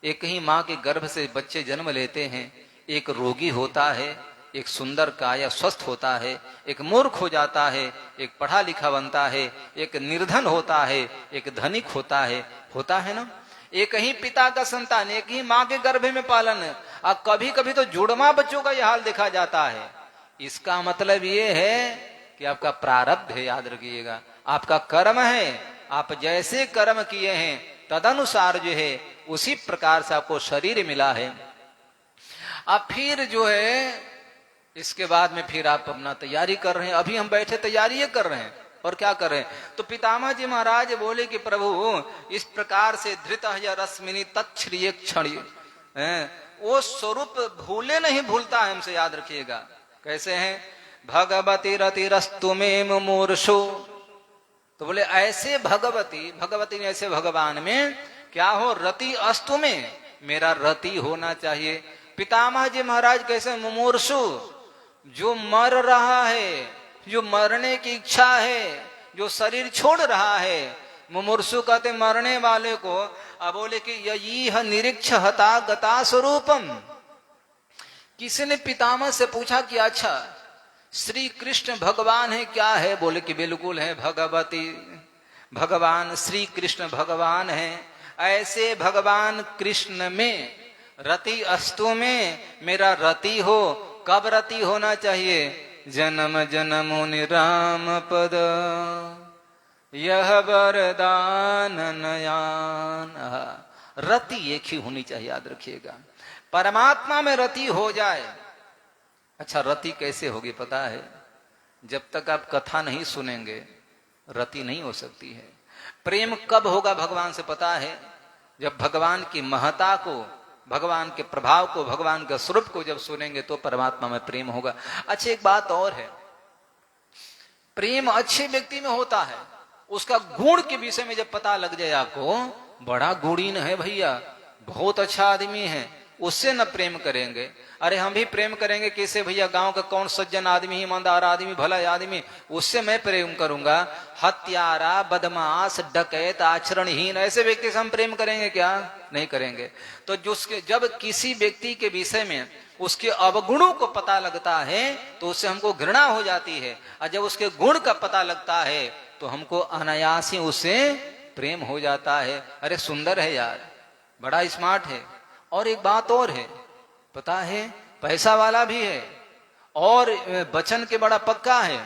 A: एक ही माँ के गर्भ से बच्चे जन्म लेते हैं, एक रोगी होता है, एक सुंदर काया स्वस्थ होता है, एक मूर्ख हो जाता है, एक पढ़ा लिखा बनता है, एक निर्धन होता है, एक धनिक होता है ना। एक ही पिता का संतान, एक ही माँ के गर्भ में पालन है। अब कभी कभी तो जुड़वा बच्चों का यह हाल देखा जाता है। इसका मतलब ये है कि आपका प्रारब्ध है, याद रखिएगा, आपका कर्म है। आप जैसे कर्म किए हैं तदनुसार जो है उसी प्रकार से आपको शरीर मिला है। अब फिर जो है इसके बाद में फिर आप अपना तैयारी कर रहे हैं। अभी हम बैठे तैयारी कर रहे हैं और क्या कर रहे हैं। तो पितामह जी महाराज बोले कि प्रभु इस प्रकार से धृत रश्मिनी तच्छ्रिय क्षण, वो स्वरूप भूले नहीं भूलता है हमसे, याद रखिएगा। कैसे हैं, भगवती रतिरस्तु में मुमूर्षु। तो बोले ऐसे भगवती ने ऐसे भगवान में क्या हो, रति अस्तु में, मेरा रति होना चाहिए। पितामह जी महाराज कैसे, मुमूर्षु, जो मर रहा है, जो मरने की इच्छा है, जो शरीर छोड़ रहा है। मुमूर्षु कहते मरने वाले को। अब बोले कि यही निरीक्ष हता गता स्वरूपम। किसी ने पितामह से पूछा कि अच्छा श्री कृष्ण भगवान है क्या है। बोले कि बिल्कुल है, भगवती भगवान श्री कृष्ण भगवान है। ऐसे भगवान कृष्ण में रति अस्तु में मेरा रति हो। कब रति होना चाहिए, जन्म जन्मुनि राम पद यह वरदान नयान। रति एक ही होनी चाहिए, याद रखिएगा, परमात्मा में रति हो जाए। अच्छा रति कैसे होगी पता है, जब तक आप कथा नहीं सुनेंगे रति नहीं हो सकती है। प्रेम कब होगा भगवान से पता है, जब भगवान की महत्ता को, भगवान के प्रभाव को, भगवान के स्वरूप को जब सुनेंगे तो परमात्मा में प्रेम होगा। अच्छा एक बात और है, प्रेम अच्छे व्यक्ति में होता है, उसका गुण के विषय में जब पता लग जाए आपको, बड़ा गुणीन है भैया, बहुत अच्छा आदमी है, उससे न प्रेम करेंगे। अरे हम भी प्रेम करेंगे कैसे भैया, गांव का कौन सज्जन आदमी, ईमानदार आदमी, भला आदमी, उससे मैं प्रेम करूंगा। हत्यारा, बदमाश, डकैत, आचरणहीन, ऐसे व्यक्ति से हम प्रेम करेंगे क्या, नहीं करेंगे। तो जब किसी व्यक्ति के विषय में उसके अवगुणों को पता लगता है तो उससे हमको घृणा हो जाती है, और जब उसके गुण का पता लगता है तो हमको अनायास ही उससे प्रेम हो जाता है। अरे सुंदर है यार, बड़ा स्मार्ट है। और एक बात और है पता है, पैसा वाला भी है और वचन के बड़ा पक्का है,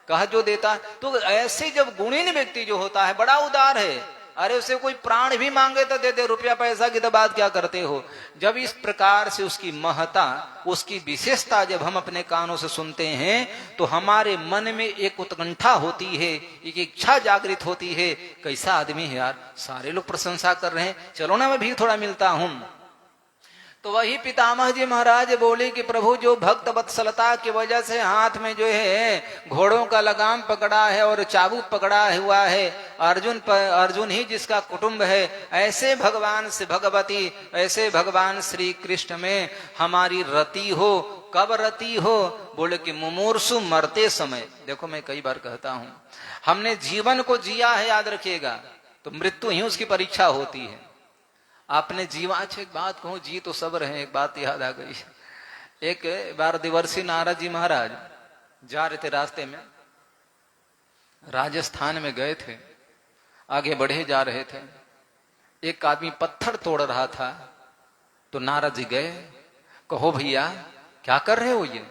A: कहा जो देता है। तो ऐसे जब गुणीन व्यक्ति जो होता है बड़ा उदार है, अरे उसे कोई प्राण भी मांगे तो दे दे, रुपया पैसा की तो बात क्या करते हो। जब इस प्रकार से उसकी महत्ता, उसकी विशेषता जब हम अपने कानों से सुनते हैं तो हमारे मन में एक उत्कंठा होती है, एक इच्छा जागृत होती है, कैसा आदमी है यार, सारे लोग प्रशंसा कर रहे हैं, चलो ना मैं भी थोड़ा मिलता हूं। तो वही पितामह जी महाराज बोले कि प्रभु जो भक्त वत्सलता की वजह से हाथ में जो है घोड़ों का लगाम पकड़ा है और चाबुक पकड़ा हुआ है, अर्जुन ही जिसका कुटुंब है, ऐसे भगवान से भगवती, ऐसे भगवान श्री कृष्ण में हमारी रति हो। कब रति हो, बोले कि मुमूर्षु, मरते समय। देखो मैं कई बार कहता हूं, हमने जीवन को जिया है, याद रखिएगा, तो मृत्यु ही उसकी परीक्षा होती है। आपने जीवन, अच्छा एक बात कहूं, जी तो सब रहे, एक बात याद आ गई। एक बार देवर्षि नारद जी महाराज जा रहे थे, रास्ते में राजस्थान में गए थे, आगे बढ़े जा रहे थे, एक आदमी पत्थर तोड़ रहा था, तो नारद जी गए, कहो भैया क्या कर रहे हो। ये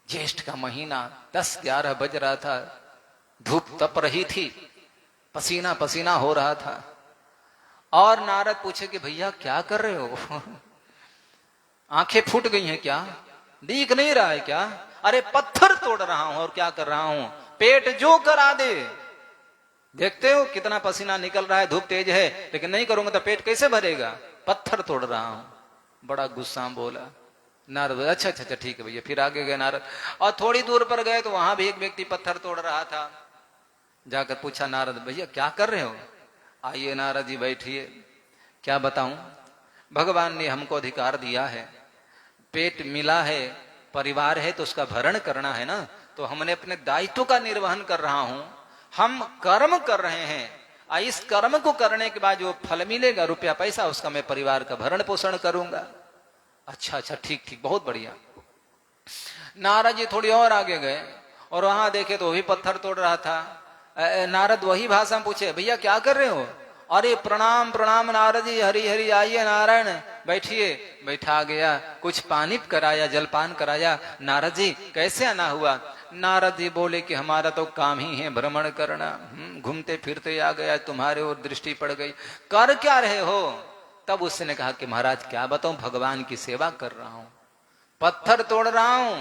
A: ज्येष्ठ का महीना 10-11 बज रहा था, धूप तप रही थी, पसीना पसीना हो रहा था, और नारद पूछे कि भैया क्या कर रहे हो, आंखें फूट गई हैं क्या, दिख नहीं रहा है क्या। अरे पत्थर तोड़ रहा हूं और क्या कर रहा हूं, पेट जो करा दे। देखते हो कितना पसीना निकल रहा है, धूप तेज है, लेकिन नहीं करूंगा तो पेट कैसे भरेगा, पत्थर तोड़ रहा हूं। बड़ा गुस्सा बोला नारद, अच्छा अच्छा ठीक है भैया। फिर आगे गए नारद, और थोड़ी दूर पर गए तो वहां भी एक व्यक्ति पत्थर तोड़ रहा था। जाकर पूछा नारद, भैया क्या कर रहे हो। आइए नारद जी बैठिए, क्या बताऊं, भगवान ने हमको अधिकार दिया है, पेट मिला है, परिवार है, तो उसका भरण करना है ना, तो हमने अपने दायित्व का निर्वहन कर रहा हूं, हम कर्म कर रहे हैं, और इस कर्म को करने के बाद जो फल मिलेगा, रुपया पैसा, उसका मैं परिवार का भरण पोषण करूंगा। अच्छा अच्छा ठीक ठीक, बहुत बढ़िया। नारद जी थोड़ी और आगे गए और वहां देखे तो वही पत्थर तोड़ रहा था। नारद वही भाषा में पूछे, भैया क्या कर रहे हो? अरे प्रणाम प्रणाम नारद जी, हरि हरि आइए नारायण, बैठिए। बैठा गया, कुछ पानी कराया, जलपान कराया। नारद जी कैसे आना हुआ? नारद जी बोले कि हमारा तो काम ही है भ्रमण करना, घूमते फिरते आ गया, तुम्हारे ओर दृष्टि पड़ गई। कर क्या रहे हो? तब उसने कहा कि महाराज क्या बताऊं, भगवान की सेवा कर रहा हूं, पत्थर तोड़ रहा हूं।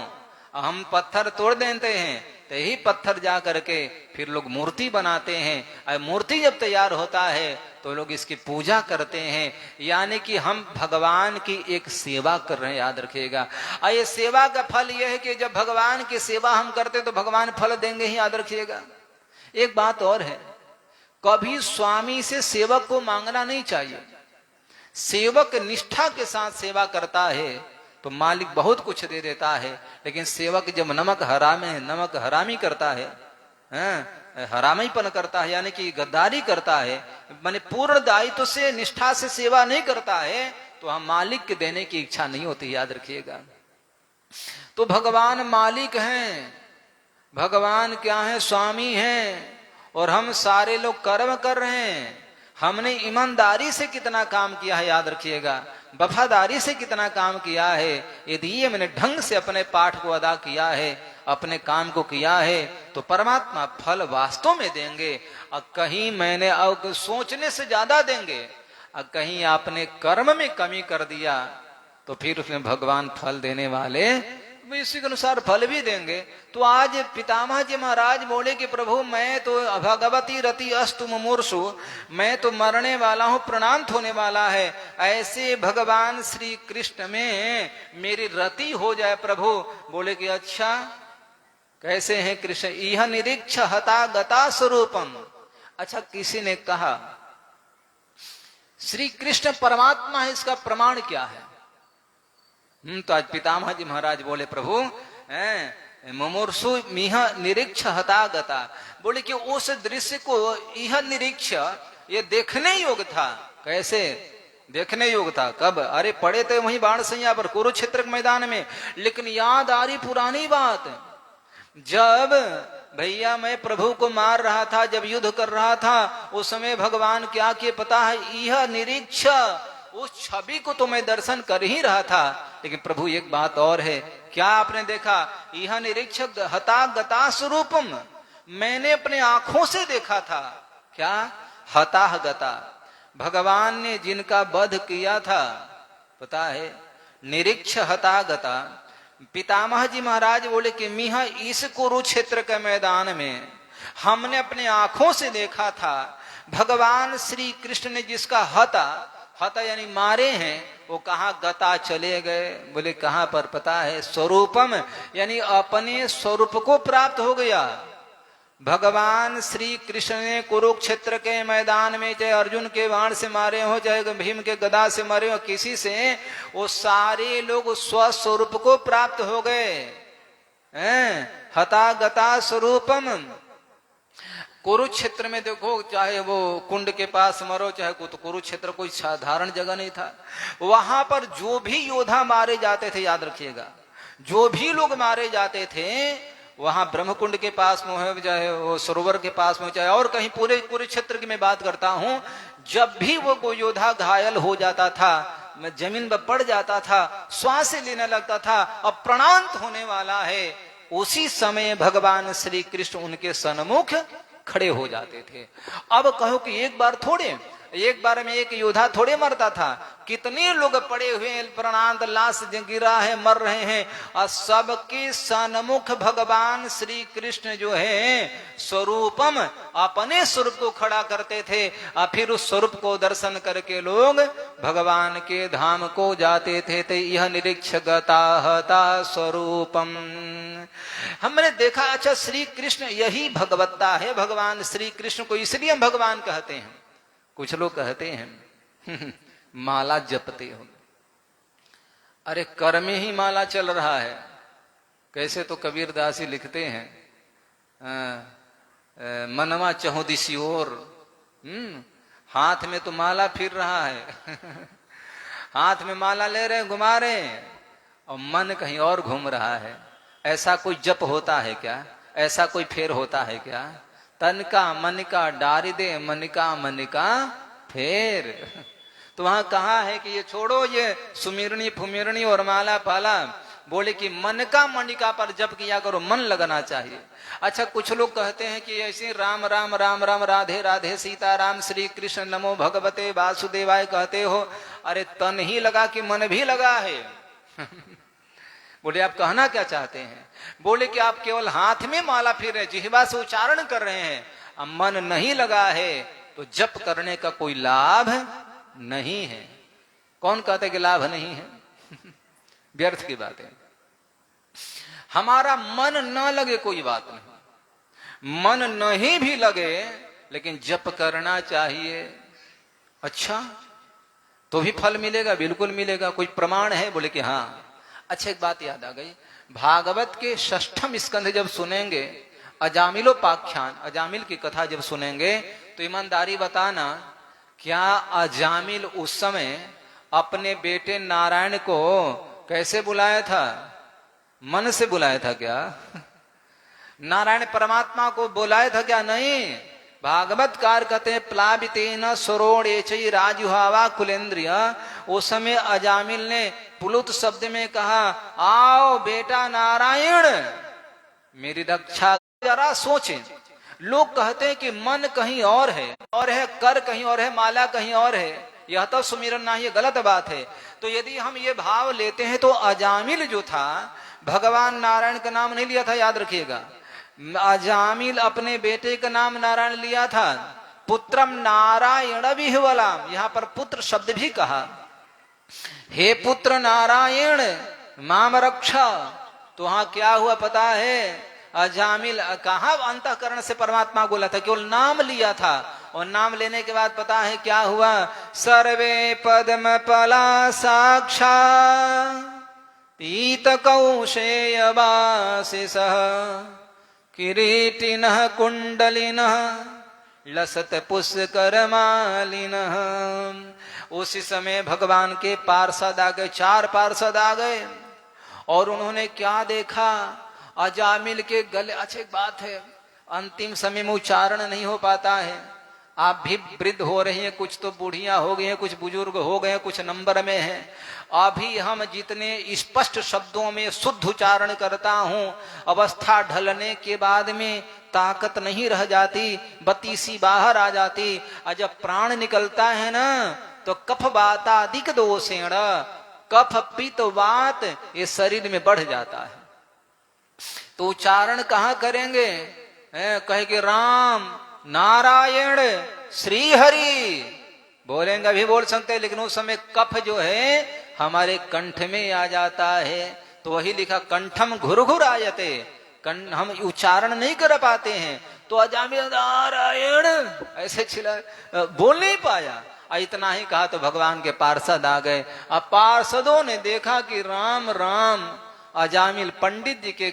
A: हम पत्थर तोड़ देते हैं तो यही पत्थर जा करके फिर लोग मूर्ति बनाते हैं, और मूर्ति जब तैयार होता है तो लोग इसकी पूजा करते हैं। यानी कि हम भगवान की एक सेवा कर रहे हैं, याद रखिएगा। और ये सेवा का फल यह है कि जब भगवान की सेवा हम करते तो भगवान फल देंगे ही, याद रखिएगा। एक बात और है, कभी स्वामी से सेवक को मांगना नहीं चाहिए। सेवक निष्ठा के साथ सेवा करता है तो मालिक बहुत कुछ दे देता है, लेकिन सेवक जब नमक हरामी करता है, हरामीपन करता है, यानी कि गद्दारी करता है, माने पूर्ण दायित्व से निष्ठा से सेवा नहीं करता है, तो हम मालिक के देने की इच्छा नहीं होती, याद रखिएगा। तो भगवान मालिक हैं, भगवान क्या है? स्वामी हैं, और हम सारे लोग कर्म कर रहे हैं। हमने ईमानदारी से कितना काम किया है, याद रखिएगा, वफादारी से कितना काम किया है। यदि ये मैंने ढंग से अपने पाठ को अदा किया है, अपने काम को किया है, तो परमात्मा फल वास्तव में देंगे। और कहीं मैंने अब सोचने से ज्यादा देंगे, और कहीं आपने कर्म में कमी कर दिया तो फिर उसमें भगवान फल देने वाले इसी के अनुसार फल भी देंगे। तो आज पितामह जी महाराज बोले कि प्रभु मैं तो भगवती रति अस्तु मुमूर्षु, मैं तो मरने वाला हूं, प्रणांत होने वाला है, ऐसे भगवान श्री कृष्ण में मेरी रति हो जाए प्रभु। बोले कि अच्छा कैसे हैं कृष्ण? यह निरीक्ष हता गता स्वरूपम। अच्छा किसी ने कहा श्री कृष्ण परमात्मा है, इसका प्रमाण क्या है? तो आज पितामह जी महाराज बोले प्रभु मुमुर्षु मिह निरीक्ष हतागता, बोले कि उस दृश्य को यह निरीक्ष, ये देखने योग्य था। कैसे देखने योग्य था? कब? अरे पड़े थे वहीं बाण सैया पर कुरुक्षेत्र के मैदान में। लेकिन याद आ रही पुरानी बात, जब भैया मैं प्रभु को मार रहा था, जब युद्ध कर रहा था, उस समय भगवान क्या किए पता है? यह निरीक्ष, उस छवि को तो मैं दर्शन कर ही रहा था। लेकिन प्रभु एक बात और है, क्या आपने देखा? यह निरीक्ष हता गता स्वरूपम, मैंने अपने आंखों से देखा था। क्या? हता गता, भगवान ने जिनका वध किया था, पता है? निरीक्ष हता गता। पितामह जी महाराज बोले कि मिहा इस कुरुक्षेत्र के मैदान में हमने अपने आंखों से देखा था, भगवान श्री कृष्ण ने जिसका हता यानी मारे हैं, वो कहाँ गता चले गए? बोले कहां पर? पता है? स्वरूपम, यानी अपने स्वरूप को प्राप्त हो गया। भगवान श्री कृष्ण ने कुरुक्षेत्र के मैदान में चाहे अर्जुन के बाण से मारे हो, चाहे भीम के गदा से मारे हो, किसी से, वो सारे लोग स्वस्वरूप को प्राप्त हो गए। हता गता स्वरूपम। कुरुक्षेत्र में देखो, चाहे वो कुंड के पास मरो, चाहे तो कुरुक्षेत्र कोई साधारण जगह नहीं था। वहां पर जो भी योद्धा मारे जाते थे, याद रखिएगा, जो भी लोग मारे जाते थे, वहां ब्रह्मकुंड के पास में हो, चाहे वो सरोवर के पास में, चाहे और कहीं, पूरे कुरुक्षेत्र की मैं बात करता हूं, जब भी वो कोई योद्धा घायल हो जाता था, जमीन पर पड़ जाता था, श्वास लेने लगता था, अब प्राणांत होने वाला है, उसी समय भगवान श्री कृष्ण उनके सन्मुख खड़े हो जाते थे। अब कहो कि एक बार थोड़े, एक बार में एक योद्धा थोड़े मरता था, कितने लोग पड़े हुए हैं, प्राणांत, लाश गिरा है, मर रहे हैं, और सबके सन्मुख भगवान श्री कृष्ण जो है स्वरूपम, अपने स्वरूप को खड़ा करते थे, और फिर उस स्वरूप को दर्शन करके लोग भगवान के धाम को जाते थे। तो यह निरीक्ष गता हता स्वरूपम। हमने देखा, अच्छा श्री कृष्ण यही भगवत्ता है, भगवान श्री कृष्ण को इसलिए हम भगवान कहते हैं। कुछ लोग कहते हैं माला जपते हो, अरे कर में ही माला चल रहा है। कैसे? तो कबीरदास लिखते हैं, मनवा चहुदिसी ओर, हाथ में तो माला फिर रहा है हाथ में माला ले रहे, घुमा रहे, और मन कहीं और घूम रहा है। ऐसा कोई जप होता है क्या? ऐसा कोई फेर होता है क्या? तन का मन का डारी दे, मन का फेर। तो वहां कहा है कि ये छोड़ो ये सुमिरनी फुमिरनी और माला पाला, बोले कि मन का मणिका पर जप किया करो, मन लगना चाहिए। अच्छा, कुछ लोग कहते हैं कि ऐसे राम राम राम राम राधे राधे सीताराम श्री कृष्ण नमो भगवते वासुदेवाय कहते हो, अरे तन ही लगा कि मन भी लगा है? बोले आप कहना क्या चाहते हैं? बोले कि आप केवल हाथ में माला फिर रहे, जिह्वा से उच्चारण कर रहे हैं, अब मन नहीं लगा है तो जप करने का कोई लाभ नहीं है। कौन कहते कि लाभ नहीं है? व्यर्थ की बात है। हमारा मन न लगे कोई बात नहीं, मन नहीं भी लगे लेकिन जप करना चाहिए। अच्छा, तो भी फल मिलेगा? बिल्कुल मिलेगा। कोई प्रमाण है? बोले कि हाँ। अच्छा, एक बात याद आ गई, भागवत के 6ठम स्कंध जब सुनेंगे, अजामिलोपाख्यान, अजामिल की कथा जब सुनेंगे, तो ईमानदारी बताना, क्या अजामिल उस समय अपने बेटे नारायण को कैसे बुलाया था? मन से बुलाया था क्या? नारायण परमात्मा को बुलाया था क्या? नहीं। भागवतकार कहते हैं प्लावितेन सरोणेचै राजुहावा कुलेन्द्रिय। उस समय अजामिल ने पुलुत शब्द में कहा, आओ बेटा नारायण मेरी रक्षा। जरा सोचें, लोग कहते हैं कि मन कहीं और है कर कहीं और है, माला कहीं और है, यह तो सुमिरन नहीं, ये गलत बात है। तो यदि हम ये भाव लेते हैं तो अजामिल जो था भगवान नारायण का नाम नहीं लिया था, याद रखिएगा। अजामिल अपने बेटे का नाम नारायण लिया था। पुत्रम नारायण विह्वलाम, यहां पर पुत्र शब्द भी कहा, हे पुत्र नारायण माम रक्षा। तो वहां क्या हुआ पता है? अजामिल कहा अंतःकरण से परमात्मा बोला था, केवल नाम लिया था, और नाम लेने के बाद पता है क्या हुआ? सर्वे पद्म पला साक्षा पीत कौशेयवासिसः किरीटिनः कुंडलिनः लसत पुष्करमालिनः। उसी समय भगवान के पार्षद आ गए, 4 पार्षद आ गए, और उन्होंने क्या देखा? अजामिल के गले। अच्छी बात है, अंतिम समय में उच्चारण नहीं हो पाता है। आप भी वृद्ध हो रही हैं, कुछ तो बूढ़ियां हो गई हैं, कुछ बुजुर्ग हो गए हैं, कुछ नंबर में हैं। अभी हम जितने स्पष्ट शब्दों में शुद्ध उच्चारण करता हूं, अवस्था ढलने के बाद में ताकत नहीं रह जाती, बत्तीसी बाहर आ जाती, और जब प्राण निकलता है ना, तो कफ वातादिक दोषेण, कफ पित्त वात ये शरीर में बढ़ जाता है। तो उच्चारण कहाँ करेंगे? कहे कि राम नारायण श्री हरि बोलेंगे, भी बोल सकते हैं, लेकिन उस समय कफ जो है हमारे कंठ में आ जाता है। तो वही लिखा कंठम घुरघुर आयते, हम उच्चारण नहीं कर पाते हैं। तो अजामिल नारायण ऐसे छिला, बोल नहीं पाया। इतना ही कहा तो भगवान के पार्षद आ गए। अब पार्षदों ने देखा कि राम राम, अजामिल पंडित जी के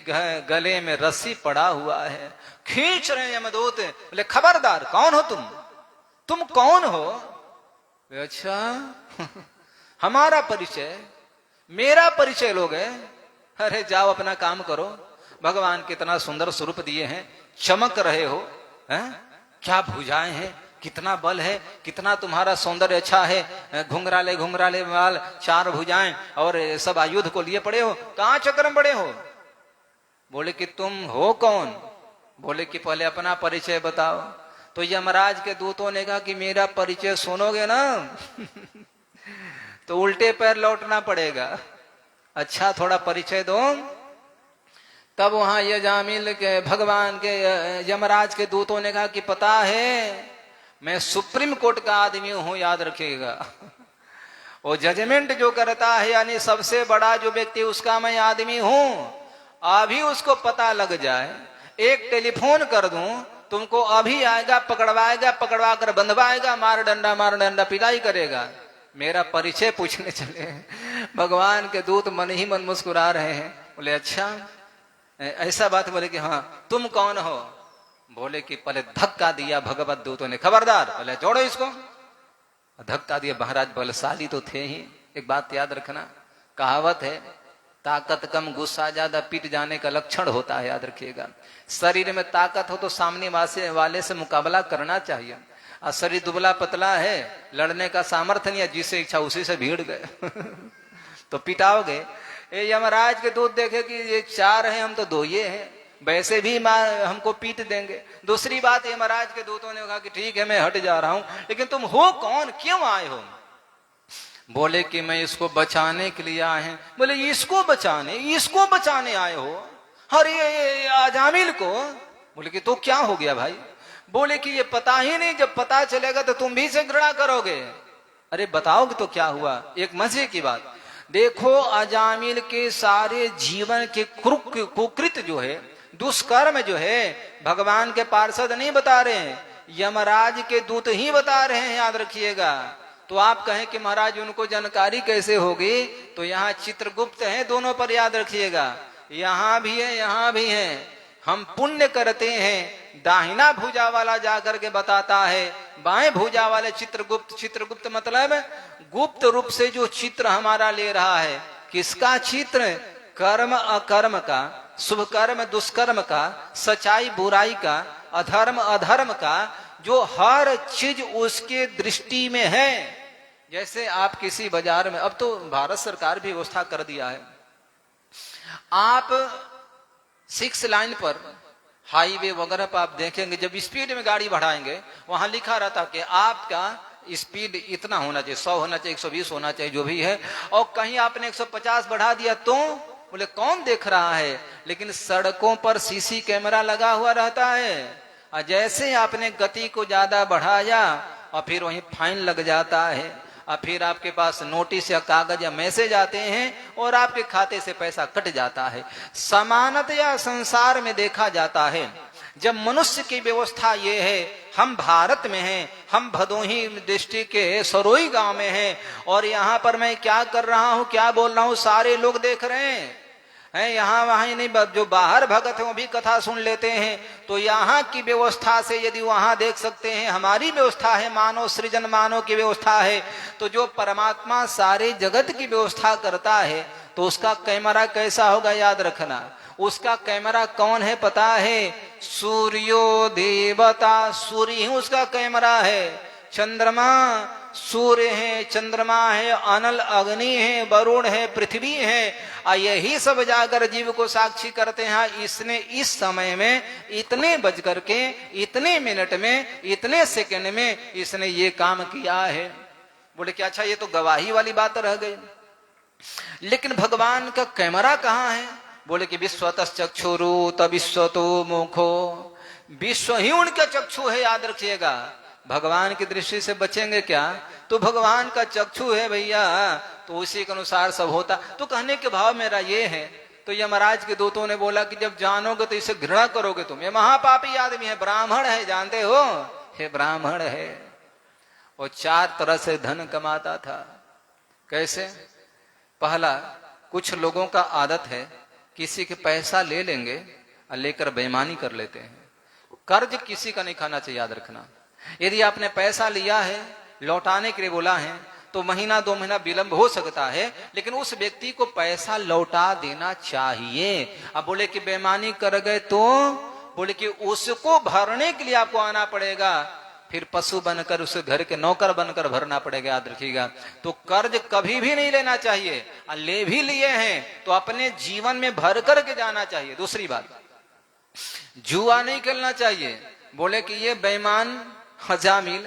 A: गले में रस्सी पड़ा हुआ है, खींच रहे हैं यमदूत। बोले खबरदार, कौन हो तुम कौन हो? अच्छा हमारा परिचय, मेरा परिचय लोगे? अरे जाओ अपना काम करो, भगवान कितना सुंदर स्वरूप दिए हैं, चमक रहे हो, क्या भुजाएं हैं, कितना बल है, कितना तुम्हारा सौंदर्य अच्छा है, घुंघराले घुंघराले बाल, 4 भुजाएं, और सब आयुध को लिए पड़े हो, कहां चक्र में पड़े हो? बोले कि तुम हो कौन? बोले कि पहले अपना परिचय बताओ। तो यमराज के दूतों ने कहा कि मेरा परिचय सुनोगे ना तो उल्टे पैर लौटना पड़ेगा। अच्छा थोड़ा परिचय दो। तब वहां यजामिल के भगवान के यमराज के दूतों ने कहा कि पता है मैं सुप्रीम कोर्ट का आदमी हूं, याद रखिएगा। वो जजमेंट जो करता है, यानी सबसे बड़ा जो व्यक्ति उसका मैं आदमी हूं। अभी उसको पता लग जाए, एक टेलीफोन कर दूं, तुमको अभी आएगा, पकड़वाएगा, पकड़वा कर बंधवाएगा, मार डंडा पिटाई करेगा। मेरा परिचय पूछने चले। भगवान के दूत मन ही मन मुस्कुरा रहे हैं। बोले अच्छा ऐसा बात? बोले कि हाँ। तुम कौन हो? बोले कि पहले धक्का दिया भगवत दूतों ने, खबरदार, बोले जोड़ो इसको। धक्का दिया। महाराज बलशाली तो थे ही। एक बात याद रखना, कहावत है ताकत कम गुस्सा ज्यादा पीट जाने का लक्षण होता है, याद रखिएगा। शरीर में ताकत हो तो सामने वाले से मुकाबला करना चाहिए। और शरीर दुबला पतला है, लड़ने का सामर्थ्य नहीं है, जिसे इच्छा उसी से भीड़ गए तो पिटाओगे। ये यमराज के दूत देखे कि ये 4 हैं, हम तो 2 ये हैं, वैसे भी हमको पीट देंगे। दूसरी बात, यमराज के दूतों ने कहा कि ठीक है मैं हट जा रहा हूं, लेकिन तुम हो कौन, क्यों आए हो? बोले कि मैं इसको बचाने के लिए आए हैं। बोले इसको बचाने आए हो? अरे ये अजामिल को। बोले कि तो क्या हो गया भाई? बोले कि ये पता ही नहीं, जब पता चलेगा तो तुम भी से घृणा करोगे। अरे बताओगे तो क्या हुआ? एक मजे की बात देखो, अजामिल के सारे जीवन के कुकृत जो है, दुष्कर्म जो है, भगवान के पार्षद नहीं बता रहे हैं, यमराज के दूत ही बता रहे हैं, याद रखिएगा। तो आप कहें कि महाराज उनको जानकारी कैसे होगी? तो यहाँ चित्रगुप्त है, दोनों पर याद रखिएगा, यहाँ भी है यहाँ भी है। हम पुण्य करते हैं, दाहिना भुजा वाला जाकर के बताता है, बाएं भुजा वाले चित्रगुप्त मतलब गुप्त रूप से जो चित्र हमारा ले रहा है। किसका चित्र? कर्म अकर्म का, शुभ कर्म दुष्कर्म का, सच्चाई बुराई का, अधर्म अधर्म का, जो हर चीज उसके दृष्टि में है। जैसे आप किसी बाजार में, अब तो भारत सरकार भी व्यवस्था कर दिया है, आप 6 लाइन पर हाईवे वगैरह पर आप देखेंगे, जब स्पीड में गाड़ी बढ़ाएंगे वहां लिखा रहता कि आपका स्पीड इतना होना चाहिए, 100 होना चाहिए, 120 होना चाहिए, जो भी है। और कहीं आपने 150 बढ़ा दिया तो बोले कौन देख रहा है? लेकिन सड़कों पर सीसी कैमरा लगा हुआ रहता है, और जैसे आपने गति को ज्यादा बढ़ाया और फिर वहीं फाइन लग जाता है, और फिर आपके पास नोटिस या कागज या मैसेज आते हैं और आपके खाते से पैसा कट जाता है। समानतया संसार में देखा जाता है, जब मनुष्य की व्यवस्था ये है, हम भारत में हैं, हम भदोही डिस्ट्रिक्ट के सरोई गांव में हैं, और यहाँ पर मैं क्या कर रहा हूँ, क्या बोल रहा हूँ, सारे लोग देख रहे हैं। यहाँ वहां ही नहीं, जो बाहर भगत है वो भी कथा सुन लेते हैं। तो यहाँ की व्यवस्था से यदि वहां देख सकते हैं, हमारी व्यवस्था है, मानव सृजन मानव की व्यवस्था है, तो जो परमात्मा सारे जगत की व्यवस्था करता है तो उसका कैमरा कैसा होगा, याद रखना। उसका कैमरा कौन है पता है? सूर्यो देवता, सूर्य ही उसका कैमरा है। चंद्रमा, सूर्य है, चंद्रमा है, अनल अग्नि है, वरुण है, पृथ्वी है, और यही सब जाकर जीव को साक्षी करते हैं। इसने इस समय में इतने बज करके, इतने मिनट में, इतने सेकंड में इसने ये काम किया है। बोले कि अच्छा ये तो गवाही वाली बात रह गई, लेकिन भगवान का कैमरा कहाँ है? बोले कि विश्वतः चक्षुरु तविश्वतो मुखो, विश्व ही उनका चक्षु है, याद रखिएगा। भगवान की दृष्टि से बचेंगे क्या? तो भगवान का चक्षु है भैया, तो उसी के अनुसार सब होता। तो कहने के भाव मेरा ये है, तो यमराज के दूतों ने बोला कि जब जानोगे तो इसे घृणा करोगे तुम, ये महापापी आदमी है, ब्राह्मण है, जानते हो, ये ब्राह्मण है, और 4 तरह से धन कमाता था। कैसे? पहला, कुछ लोगों का आदत है किसी के पैसा ले लेंगे और लेकर बेईमानी कर लेते हैं। कर्ज किसी का नहीं खाना चाहिए, याद रखना। यदि आपने पैसा लिया है, लौटाने के लिए बोला है, तो महीना 2 महीना विलंब हो सकता है, लेकिन उस व्यक्ति को पैसा लौटा देना चाहिए। अब बोले कि बेईमानी कर गए तो बोले कि उसको भरने के लिए आपको आना पड़ेगा, फिर पशु बनकर, उसे घर के नौकर बनकर भरना पड़ेगा, याद रखिएगा। तो कर्ज कभी भी नहीं लेना चाहिए, और ले भी लिए हैं तो अपने जीवन में भर करके जाना चाहिए। दूसरी बात, जुआ नहीं खेलना चाहिए। बोले कि ये बेईमान अजामिल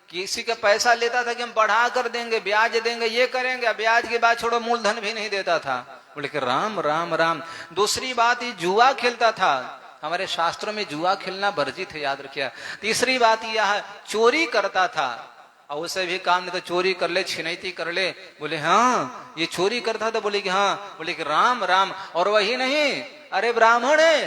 A: किसी का पैसा लेता था कि हम बढ़ा कर देंगे, ब्याज देंगे, ये करेंगे, ब्याज के बाद छोड़ो मूलधन भी नहीं देता था। बोले कि राम राम राम। दूसरी बात, ये जुआ खेलता था, हमारे शास्त्रों में जुआ खेलना वर्जित है, याद रखिए। तीसरी बात, यह चोरी करता था, और उसे भी काम नहीं तो चोरी कर ले, छिनैती कर ले। बोले हाँ ये चोरी करता था। बोले कि हाँ। बोले कि राम राम। और वही नहीं, अरे ब्राह्मण है,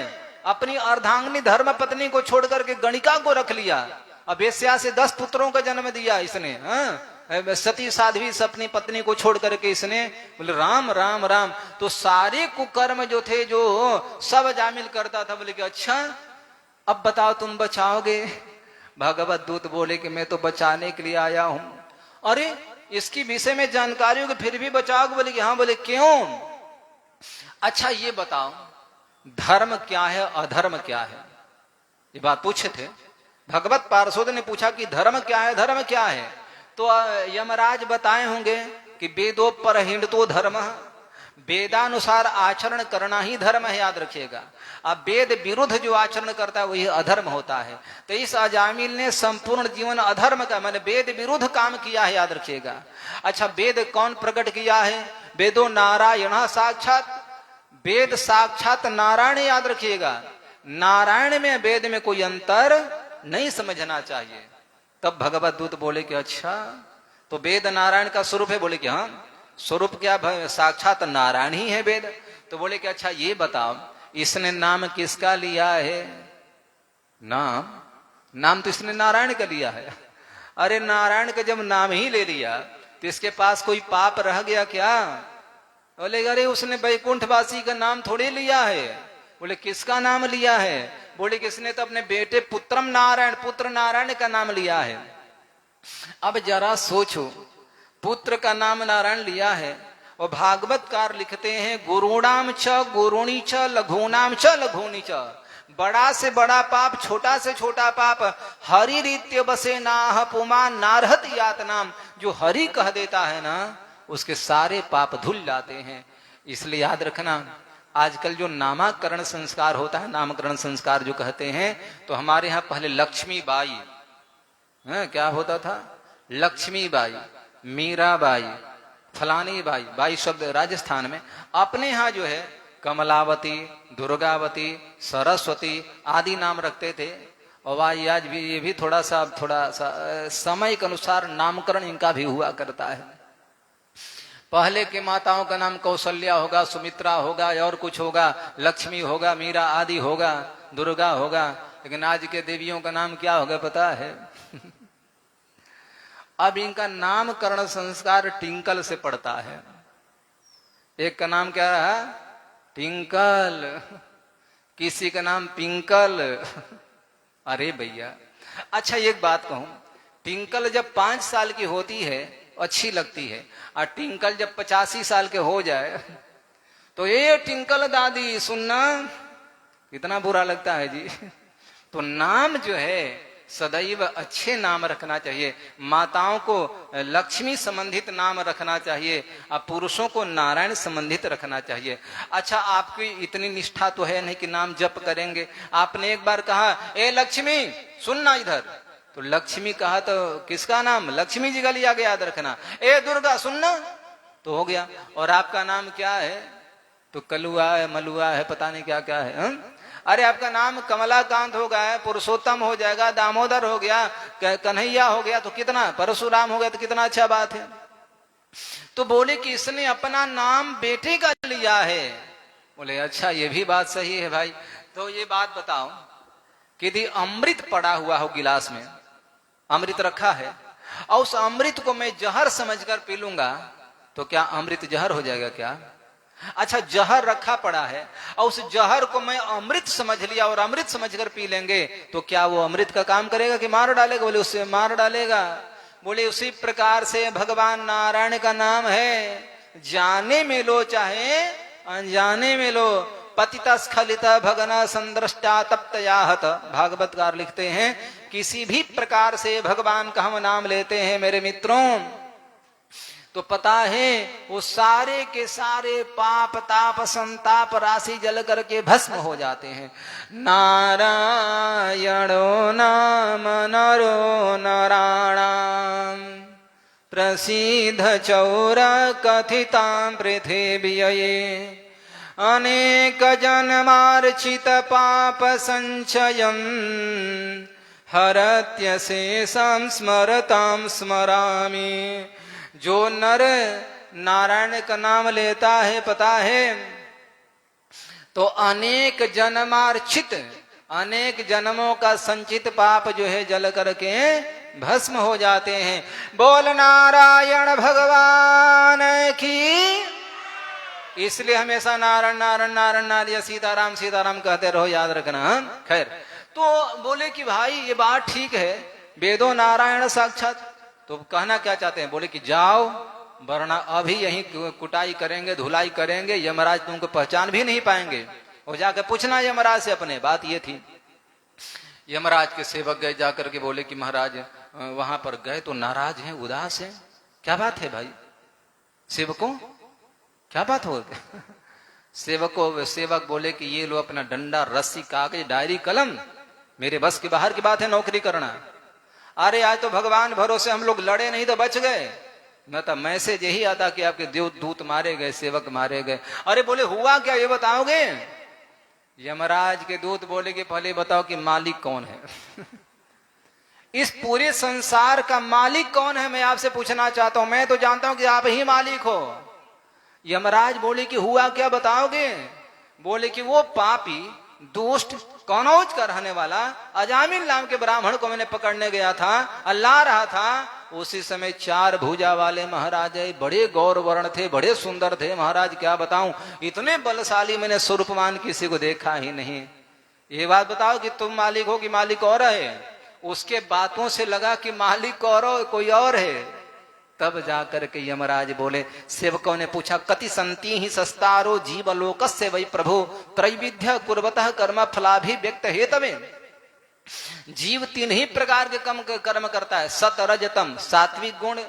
A: अपनी अर्धांगिनी धर्म पत्नी को छोड़ करके गणिका को रख लिया, अब वेश्या से 10 पुत्रों का जन्म दिया इसने। हाँ, सती साध्वी अपनी पत्नी को छोड़ करके इसने। बोले राम राम राम। तो सारे कुकर्म जो थे, जो सब जामिल करता था। बोले कि अच्छा अब बताओ तुम बचाओगे? भगवत दूत बोले कि मैं तो बचाने के लिए आया हूं। अरे इसकी विषय में जानकारी हो कि फिर भी बचाओगे? बोले कि हाँ। बोले क्यों? अच्छा ये बताओ, धर्म क्या है, अधर्म क्या है? ये बात पूछे थे भगवत पार्षद ने, पूछा कि धर्म क्या है, धर्म क्या है? तो यमराज बताए होंगे कि वेदोपर हिंडतो धर्म, वेदानुसार आचरण करना ही धर्म है, याद रखिएगा। अब वेद विरुद्ध जो आचरण करता है वही अधर्म होता है। तो इस अजामिल ने संपूर्ण जीवन अधर्म का, मैंने वेद विरुद्ध काम किया है, याद रखिएगा। अच्छा, वेद कौन प्रकट किया है? वेदो नारायण साक्षात, वेद साक्षात नारायण, याद रखिएगा। नारायण में वेद में कोई अंतर नहीं समझना चाहिए। तब भगवत दूत बोले कि अच्छा, तो वेद नारायण का स्वरूप है? बोले कि हाँ, स्वरूप क्या, साक्षात नारायण ही है वेद। तो बोले कि अच्छा ये बताओ, इसने नाम किसका लिया है? नाम तो इसने नारायण का लिया है। अरे नारायण का जब नाम ही ले लिया तो इसके पास कोई पाप रह गया क्या? बोले अरे उसने वैकुंठवासी का नाम थोड़े लिया है। बोले किसका नाम लिया है? बोले किसने तो अपने बेटे पुत्रम नारायण, पुत्र नारायण का नाम लिया है। अब जरा सोचो, पुत्र का नाम नारायण लिया है, और भागवतकार लिखते हैं गुरुणाम च गुरुणी च लघुनाम च लघुनी च, बड़ा से बड़ा पाप, छोटा से छोटा पाप, हरि रीत्य बसे नाह पुमान नारहत यातनाम, जो हरि कह देता है ना उसके सारे पाप धुल जाते हैं। इसलिए याद रखना, आजकल जो नामकरण संस्कार होता है, नामकरण संस्कार जो कहते हैं, तो हमारे यहाँ पहले लक्ष्मी बाई, क्या होता था? लक्ष्मी बाई, मीराबाई, फलानी बाई, बाई शब्द राजस्थान में। अपने यहाँ जो है कमलावती, दुर्गावती, सरस्वती आदि नाम रखते थे। और आज भी ये भी थोड़ा सा समय के अनुसार नामकरण इनका भी हुआ करता है। पहले के माताओं का नाम कौशल्या होगा, सुमित्रा होगा, और कुछ होगा, लक्ष्मी होगा, मीरा आदि होगा, दुर्गा होगा। लेकिन आज के देवियों का नाम क्या होगा पता है? अब इनका नामकरण संस्कार टिंकल से पड़ता है। एक का नाम क्या रहा? टिंकल, किसी का नाम पिंकल। अरे भैया, अच्छा एक बात कहूं, टिंकल जब 5 साल की होती है अच्छी लगती है, और टिंकल जब 85 साल के हो जाए तो ये टिंकल दादी सुनना कितना बुरा लगता है जी। तो नाम जो है सदैव अच्छे नाम रखना चाहिए। माताओं को लक्ष्मी संबंधित नाम रखना चाहिए, और पुरुषों को नारायण संबंधित रखना चाहिए। अच्छा, आपकी इतनी निष्ठा तो है नहीं कि नाम जप करेंगे। आपने एक बार कहा ए लक्ष्मी सुनना इधर, तो लक्ष्मी कहा तो किसका नाम? लक्ष्मी जी का लिया गया, याद रखना। ए दुर्गा सुनना, तो हो गया। और आपका नाम क्या है? तो कलुआ है, मलुआ है, पता नहीं क्या क्या है। अरे आपका नाम कमलाकांत हो गया, पुरुषोत्तम हो जाएगा, दामोदर हो गया, कन्हैया हो गया, तो कितना, परशुराम हो गया, तो कितना अच्छा बात है। तो बोले कि इसने अपना नाम बेटे का लिया है। बोले अच्छा ये भी बात सही है भाई। तो ये बात बताओ कि यदि अमृत पड़ा हुआ हो गिलास में, अमृत रखा है, और उस अमृत को मैं जहर समझकर पी लूंगा तो क्या अमृत जहर हो जाएगा क्या? अच्छा, जहर रखा पड़ा है और उस जहर को मैं अमृत समझ लिया और अमृत समझकर पी लेंगे तो क्या वो अमृत का काम करेगा कि मार डालेगा? बोले उससे मार डालेगा। बोले उसी प्रकार से भगवान नारायण का नाम है, जाने में लो चाहे अनजाने में लो, पतिता स्खलिता भगना संदृष्टा तप्तयाहत। भागवतकार लिखते हैं किसी भी प्रकार से भगवान का हम नाम लेते हैं मेरे मित्रों, तो पता है वो सारे के सारे पाप ताप संताप राशि जल करके भस्म हो जाते हैं। नारायणो नाम नरो नराणाम प्रसिद्ध चौर कथितां पृथिव्यये अनेक जन्मार्चित पाप संचयम् हरत्य शेषं स्मरतां स्मरामि। जो नर नारायण का नाम लेता है पता है तो अनेक जन्मार्चित, अनेक जन्मों का संचित पाप जो है जल करके भस्म हो जाते हैं। बोल नारायण भगवान की। इसलिए हमेशा नारायण नारायण नारायण नारायण सीताराम सीताराम कहते रहो, याद रखना। खैर, तो बोले कि भाई ये बात ठीक है, वेदो नारायण साक्षात, तो कहना क्या चाहते हैं? बोले कि जाओ वरना अभी यही कुटाई करेंगे, धुलाई करेंगे, यमराज तुमको पहचान भी नहीं पाएंगे। और जाकर पूछना यमराज से अपने। बात ये थी। यमराज के सेवक गए, जाकर के बोले कि महाराज वहां पर गए तो नाराज हैं, उदास हैं। क्या बात है भाई? सेवकों क्या बात हो? सेवक बोले कि ये लो अपना डंडा, रस्सी, कागज, डायरी, कलम, मेरे बस के बाहर की बात है नौकरी करना। अरे आज तो भगवान भरोसे हम लोग लड़े नहीं तो बच गए, न तो मैसेज यही आता कि आपके दूत मारे गए, सेवक मारे गए। अरे बोले हुआ क्या ये बताओगे? यमराज के दूत बोले कि पहले बताओ कि मालिक कौन है? इस पूरे संसार का मालिक कौन है मैं आपसे पूछना चाहता हूं। मैं तो जानता हूं कि आप ही मालिक हो। यमराज बोले कि हुआ क्या बताओगे? बोले कि वो पापी, दुष्ट, कनौज का रहने वाला अजामिल नाम के ब्राह्मण को मैंने पकड़ने गया था, अल्लाह रहा था। उसी समय 4 भुजा वाले महाराज आए, बड़े गौरवर्ण थे, बड़े सुंदर थे महाराज, क्या बताऊं, इतने बलशाली मैंने स्वरूपमान किसी को देखा ही नहीं। ये बात बताओ कि तुम मालिक हो कि मालिक और है? उसके बातों से लगा कि मालिक और कोई और है। तब जाकर के यमराज बोले, सेवकों ने पूछा, कति संति ही सस्तारो जीवलोकस्य वै प्रभु त्रैविध्य कुर्वतः कर्म फलाभि व्यक्त हेतवे। जीव 3 ही प्रकार के कर्म करता है, सत रजतम, सात्विक गुण,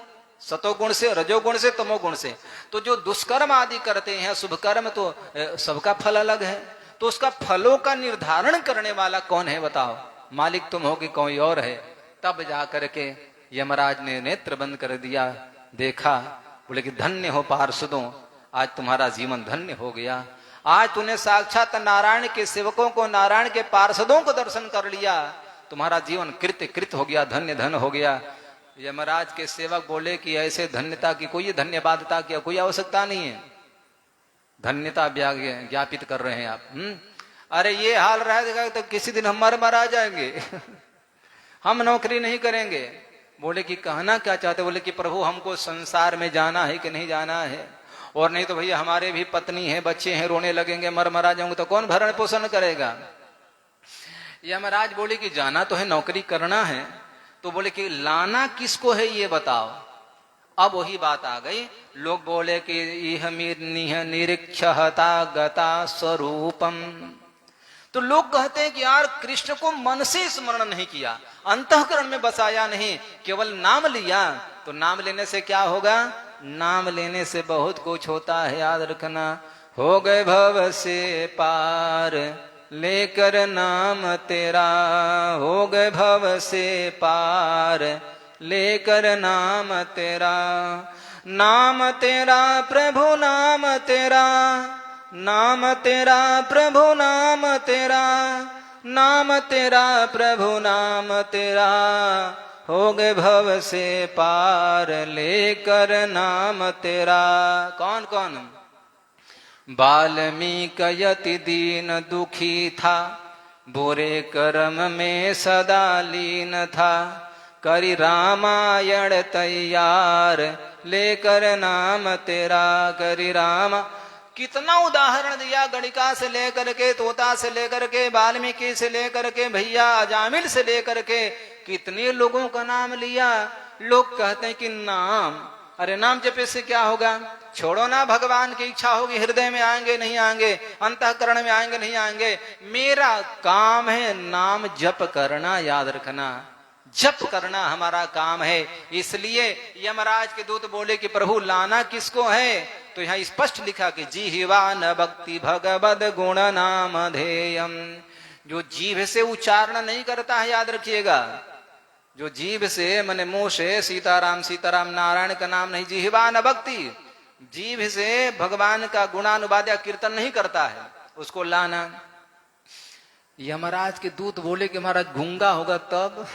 A: सतोगुण से, रजोगुण से, तमोगुण से। तो जो दुष्कर्म आदि करते हैं, शुभ कर्म, तो सबका फल अलग है। तो उसका फलों का निर्धारण करने वाला कौन है बताओ? मालिक तुम हो कि कोई और है? तब जाकर के यमराज ने नेत्र बंद कर दिया, देखा, बोले कि धन्य हो पार्षदों, आज तुम्हारा जीवन धन्य हो गया। आज तूने साक्षात नारायण के सेवकों को, नारायण के पार्षदों को दर्शन कर लिया, तुम्हारा जीवन कृत हो गया, धन्य धन हो गया। यमराज के सेवक बोले कि ऐसे धन्यता की, कोई धन्यवादता की कोई आवश्यकता नहीं है, धन्यता ज्ञापित कर रहे हैं आप। अरे ये हाल रहेगा तो किसी दिन हम मर जाएंगे। हम नौकरी नहीं करेंगे। बोले कि कहना क्या चाहते? बोले कि प्रभु हमको संसार में जाना है कि नहीं जाना है, और नहीं तो भैया हमारे भी पत्नी है, बच्चे हैं, रोने लगेंगे, मरा जाऊंगे तो कौन भरण पोषण करेगा? यमराज बोले कि जाना तो है, नौकरी करना है, तो बोले कि लाना किसको है ये बताओ। अब वही बात आ गई। लोग बोले कि इह निरीक्षता गता स्वरूपम। तो लोग कहते हैं कि यार कृष्ण को मन से स्मरण नहीं किया, अंतःकरण में बसाया नहीं, केवल नाम लिया। तो नाम लेने से क्या होगा? नाम लेने से बहुत कुछ होता है, याद रखना। हो गए भव से पार लेकर नाम तेरा, हो गए भव से पार लेकर नाम तेरा। नाम तेरा प्रभु नाम तेरा, नाम तेरा प्रभु नाम तेरा, नाम तेरा प्रभु नाम तेरा, हो गए भव से पार लेकर नाम तेरा। कौन कौन? वाल्मीकि यति दीन दुखी था, बुरे कर्म में सदा लीन था, करी रामायण तैयार लेकर नाम तेरा, करी राम। कितना उदाहरण दिया, गणिका से लेकर के, तोता से लेकर के, वाल्मीकि से लेकर के, भैया अजामिल से लेकर के, कितने लोगों का नाम लिया। लोग कहते हैं कि नाम, अरे नाम जपे से क्या होगा? छोड़ो ना, भगवान की इच्छा होगी हृदय में आएंगे नहीं आएंगे, अंतःकरण में आएंगे नहीं आएंगे। मेरा काम है नाम जप करना, याद रखना, जप करना हमारा काम है। इसलिए यमराज के दूत बोले कि प्रभु लाना किसको है? तो यहाँ स्पष्ट लिखा कि जिह्वा न भक्ति भगवद गुण नाम धेयम। जो जीभ से उच्चारण नहीं करता है, याद रखिएगा, जो जीभ से माने मुंह से सीताराम सीताराम नारायण का नाम नहीं, जिह्वा न भक्ति, जीभ से भगवान का गुणानुवाद या कीर्तन नहीं करता है, उसको लाना। यमराज के दूत बोले कि महाराज गूंगा होगा तब?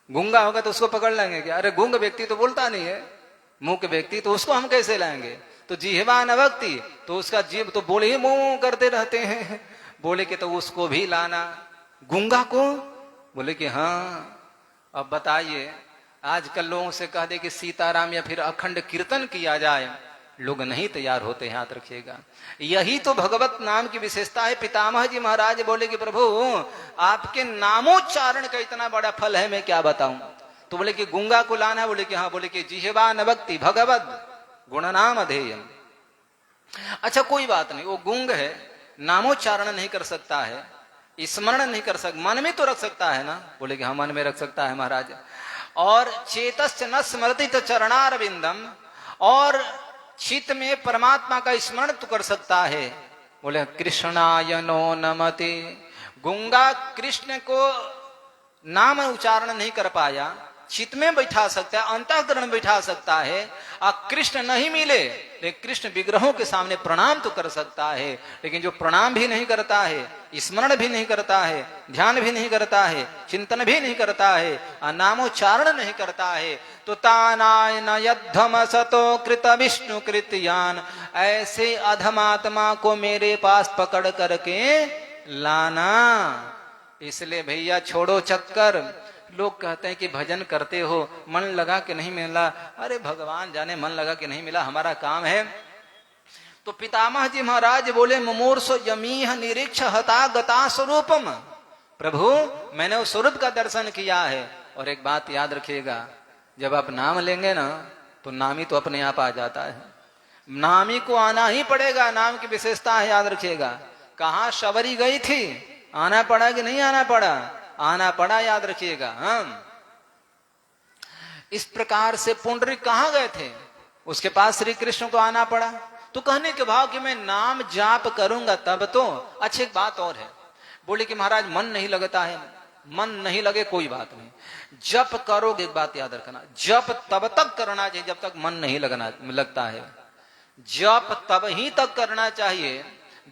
A: गूंगा होगा तो उसको पकड़ लेंगे क्या? अरे गूंग व्यक्ति तो बोलता नहीं है, मूक व्यक्ति, तो उसको हम कैसे लाएंगे? तो जिह्वा न भक्ति, तो उसका जीव तो बोले ही मुंह करते रहते हैं। बोले कि तो उसको भी लाना। गूंगा को? बोले कि हाँ। अब बताइए, आजकल लोगों से कह दे कि सीताराम या फिर अखंड कीर्तन किया जाए, लोग नहीं तैयार होते, याद रखिएगा। यही तो भगवत नाम की विशेषता है। पितामह जी महाराज बोले कि प्रभु आपके नामोच्चारण का इतना बड़ा फल है, मैं क्या बताऊं। तो बोले कि गुंगा को लाना है, बोले कि हाँ, बोले कि जिह्वा न भक्ति भगवद गुणनाम अधेयम। अच्छा कोई बात नहीं, वो गुंग है, नामोच्चारण नहीं कर सकता है, स्मरण नहीं कर सकता, मन में तो रख सकता है ना, बोले कि हाँ मन में रख सकता है महाराज। और चेतस्य न स्मृति तो चरणारविंदम, और चित्त में परमात्मा का स्मरण तो कर सकता है, बोले कृष्णाय नो नमते। गुंगा कृष्ण को नाम उच्चारण नहीं कर पाया, चित्त में बैठा सकता है, अंतःकरण में बैठा सकता है, और कृष्ण नहीं मिले लेकिन कृष्ण विग्रहों के सामने प्रणाम तो कर सकता है, लेकिन जो प्रणाम भी नहीं करता है, स्मरण भी नहीं करता है, ध्यान भी नहीं करता है, चिंतन भी नहीं करता है, नामोच्चारण नहीं करता है, तो तानायन यद्धम सतो कृत विष्णु कृतयान, ऐसे अधमात्मा को मेरे पास पकड़ करके लाना। इसलिए भैया छोड़ो चक्कर। लोग कहते हैं कि भजन करते हो, मन लगा के नहीं मिला, अरे भगवान जाने मन लगा के नहीं मिला, हमारा काम है। तो पितामह जी महाराज बोले मुमूर्षो यमीह निरीक्ष हता गता स्वरूपम, प्रभु मैंने उस स्वरूप का दर्शन किया है। और एक बात याद रखिएगा, जब आप नाम लेंगे ना तो नामी तो अपने आप आ जाता है, नामी को आना ही पड़ेगा, नाम की विशेषता है, याद रखिएगा। कहाँ शबरी गई थी, आना पड़ा कि नहीं आना पड़ा, आना पड़ा, याद रखिएगा। हम इस प्रकार से पुंडरीक कहाँ गए थे, उसके पास श्री कृष्ण को आना पड़ा। तो कहने के भाव कि मैं नाम जाप करूंगा तब तो। अच्छी एक बात और है, बोले कि महाराज मन नहीं लगता है, मन नहीं लगे कोई बात नहीं, जप करोगे, एक बात याद रखना, जप तब तक करना चाहिए जब तक मन नहीं लगता है, जप तब ही तक करना चाहिए,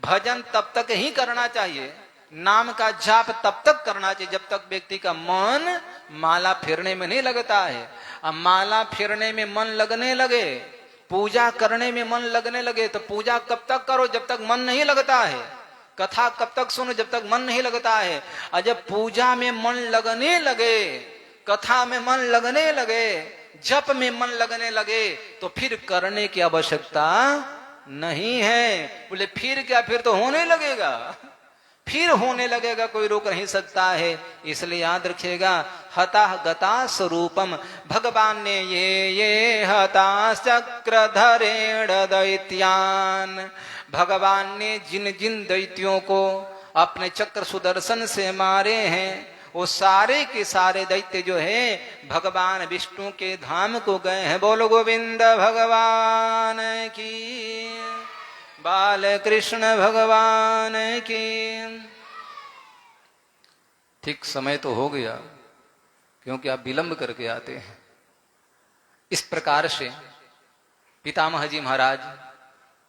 A: भजन तब तक ही करना चाहिए, नाम का जाप तब तक करना चाहिए जब तक व्यक्ति का मन माला फेरने में नहीं लगता है। अब माला फेरने में मन लगने लगे, पूजा करने में मन लगने लगे, तो पूजा कब तक करो जब तक मन नहीं लगता है, कथा कब तक सुनो जब तक मन नहीं लगता है। और जब पूजा में मन लगने लगे, कथा में मन लगने लगे, जप में मन लगने लगे, तो फिर करने की आवश्यकता नहीं है। बोले फिर क्या, फिर तो होने लगेगा, फिर होने लगेगा, कोई रोक नहीं सकता है। इसलिए याद रखिएगा, हता गता स्वरूपम, भगवान ने ये हता चक्रधरेण दैत्यान, भगवान ने जिन जिन दैत्यों को अपने चक्र सुदर्शन से मारे हैं, वो सारे के सारे दैत्य जो है भगवान विष्णु के धाम को गए हैं। बोलो गोविंद भगवान की, बाल कृष्ण भगवान की। ठीक समय तो हो गया, क्योंकि आप विलंब करके आते हैं। इस प्रकार से पितामह जी महाराज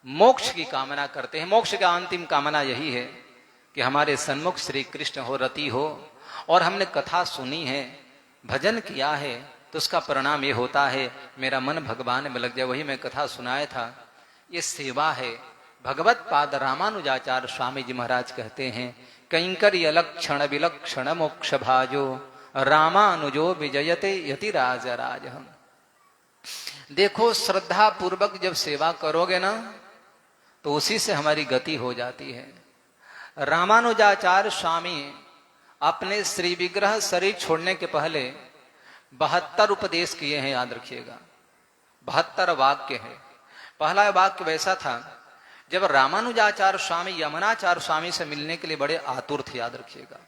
A: मोक्ष की कामना करते हैं। मोक्ष का अंतिम कामना यही है कि हमारे सन्मुख श्री कृष्ण हो, रति हो, और हमने कथा सुनी है, भजन किया है, तो उसका परिणाम ये होता है मेरा मन भगवान में लग जाए। वही मैं कथा सुनाया था, ये सेवा है। भगवत पाद रामानुजाचार्य स्वामी जी महाराज कहते हैं, कैंकर्य लक्षण विलक्षण मोक्ष भाजो रामानुजो विजयते यति राज राज। हम देखो, श्रद्धा पूर्वक जब सेवा करोगे ना तो उसी से हमारी गति हो जाती है। रामानुजाचार्य स्वामी अपने श्री विग्रह शरीर छोड़ने के पहले 72 उपदेश किए हैं, याद रखिएगा। 72 वाक्य है। पहला वाक्य वैसा था, जब रामानुजाचार्य स्वामी यमुनाचार्य स्वामी से मिलने के लिए बड़े आतुर थे, याद रखिएगा,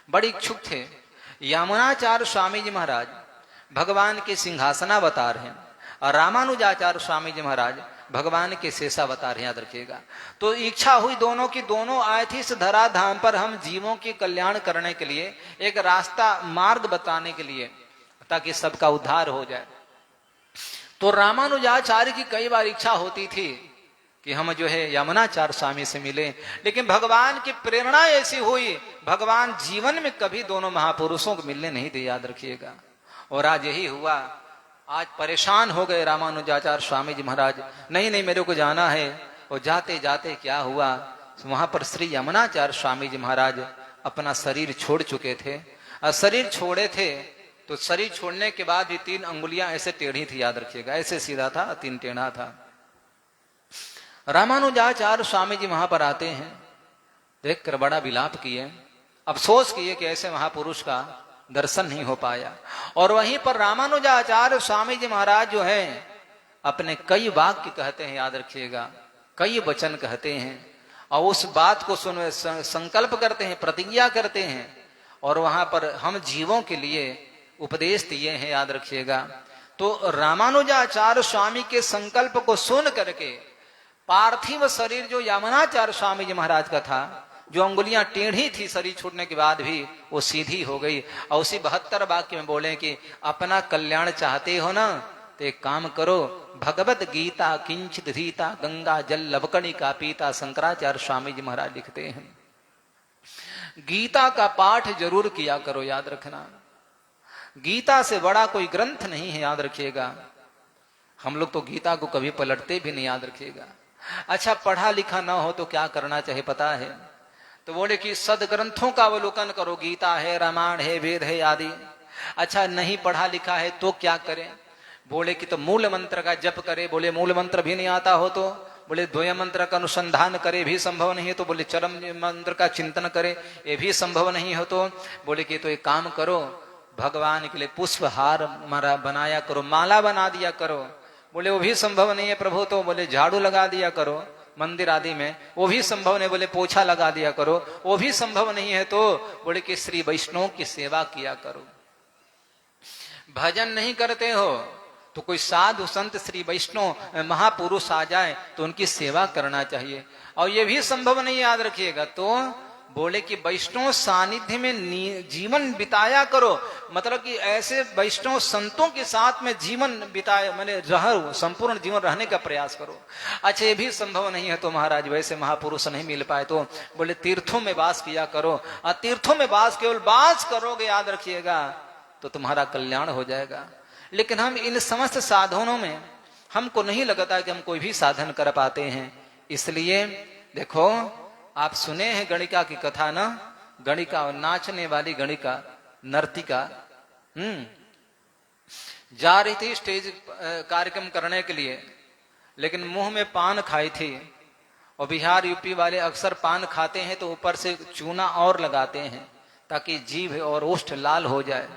A: बड़े इच्छुक थे। यमुनाचार्य स्वामी जी महाराज भगवान के सिंहासनावतार हैं, और रामानुजाचार्य स्वामी जी महाराज भगवान के शेषावतार हैं, याद रखिएगा। तो इच्छा हुई दोनों की, दोनों आए थे इस धरा धाम पर हम जीवों के कल्याण करने के लिए, एक रास्ता मार्ग बताने के लिए, ताकि सबका उद्धार हो जाए। तो रामानुजाचार्य की कई बार इच्छा होती थी कि हम जो है यमुनाचार्य स्वामी से मिले, लेकिन भगवान की प्रेरणा ऐसी हुई, भगवान जीवन में कभी दोनों महापुरुषों को मिलने नहीं दिए, याद रखिएगा। और आज यही हुआ। आज परेशान हो गए रामानुजाचार्य स्वामी जी महाराज, नहीं मेरे को जाना है। और जाते जाते क्या हुआ, वहां पर श्री यमुनाचार्य स्वामी जी महाराज अपना शरीर छोड़ चुके थे। और शरीर छोड़े थे तो शरीर छोड़ने के बाद भी 3 अंगुलियां ऐसे टेढ़ी थी, याद रखिएगा, ऐसे सीधा था, 3 टेढ़ा था। रामानुजाचार्य स्वामी जी वहां पर आते हैं, देखकर बड़ा विलाप किए, अफसोस किए कि ऐसे महापुरुष का दर्शन नहीं हो पाया। और वहीं पर रामानुजाचार्य स्वामी जी महाराज जो है अपने कई वाक्य कहते हैं, याद रखिएगा, कई वचन कहते हैं और उस बात को सुन संकल्प करते हैं, प्रतिज्ञा करते हैं और वहां पर हम जीवों के लिए उपदेश दिए हैं, याद रखिएगा। तो रामानुजाचार्य स्वामी के संकल्प को सुन करके पार्थिव शरीर जो यामुनाचार्य स्वामी जी महाराज का था, जो अंगुलियां टेढ़ी थी शरीर छूटने के बाद भी वो सीधी हो गई। और उसी 72 वाक्य में बोले कि अपना कल्याण चाहते हो ना तो एक काम करो, भगवत गीता किंचित धीता गंगा जल लवकणी का पीता। शंकराचार्य स्वामी जी महाराज लिखते हैं गीता का पाठ जरूर किया करो, याद रखना। गीता से बड़ा कोई ग्रंथ नहीं है, याद रखिएगा। हम लोग तो गीता को कभी पलटते भी नहीं, याद रखिएगा। अच्छा, पढ़ा लिखा ना हो तो क्या करना चाहिए पता है? तो बोले कि सदग्रंथों का अवलोकन करो, गीता है, रामायण है, वेद है आदि। अच्छा, नहीं पढ़ा लिखा है तो क्या करें? बोले कि तो मूल मंत्र का जप करे। बोले मूल मंत्र भी नहीं आता हो तो? बोले द्वय मंत्र का अनुसंधान करे, भी संभव नहीं है तो? बोले चरम मंत्र का चिंतन करे, ये भी संभव नहीं हो तो? बोले कि तो एक काम करो, भगवान के लिए पुष्प हार बनाया करो, माला बना दिया करो। बोले वो भी संभव नहीं है प्रभु तो? बोले झाड़ू लगा दिया करो मंदिर आदि में, वो भी संभव नहीं। बोले पोछा लगा दिया करो, वो भी संभव नहीं है तो? बोले कि श्री वैष्णव की सेवा किया करो। भजन नहीं करते हो तो कोई साधु संत श्री वैष्णव महापुरुष आ जाए तो उनकी सेवा करना चाहिए। और ये भी संभव नहीं, याद रखिएगा, तो बोले कि वैष्णव सानिध्य में जीवन बिताया करो। मतलब कि ऐसे वैष्णव संतों के साथ में जीवन बिताया, मैंने संपूर्ण जीवन रहने का प्रयास करो। अच्छा, ये भी संभव नहीं है तो महाराज वैसे महापुरुष नहीं मिल पाए तो? बोले तीर्थों में वास किया करो। और तीर्थों में वास केवल वास करोगे, याद रखिएगा, तो तुम्हारा कल्याण हो जाएगा। लेकिन हम इन समस्त साधनों में हमको नहीं लगता कि हम कोई भी साधन कर पाते हैं। इसलिए देखो, आप सुने हैं गणिका की कथा ना? गणिका, नाचने वाली गणिका, नर्तिका जा रही थी स्टेज कार्यक्रम करने के लिए, लेकिन मुंह में पान खाई थी। और बिहार यूपी वाले अक्सर पान खाते हैं तो ऊपर से चूना और लगाते हैं ताकि जीभ और ओष्ठ लाल हो जाए।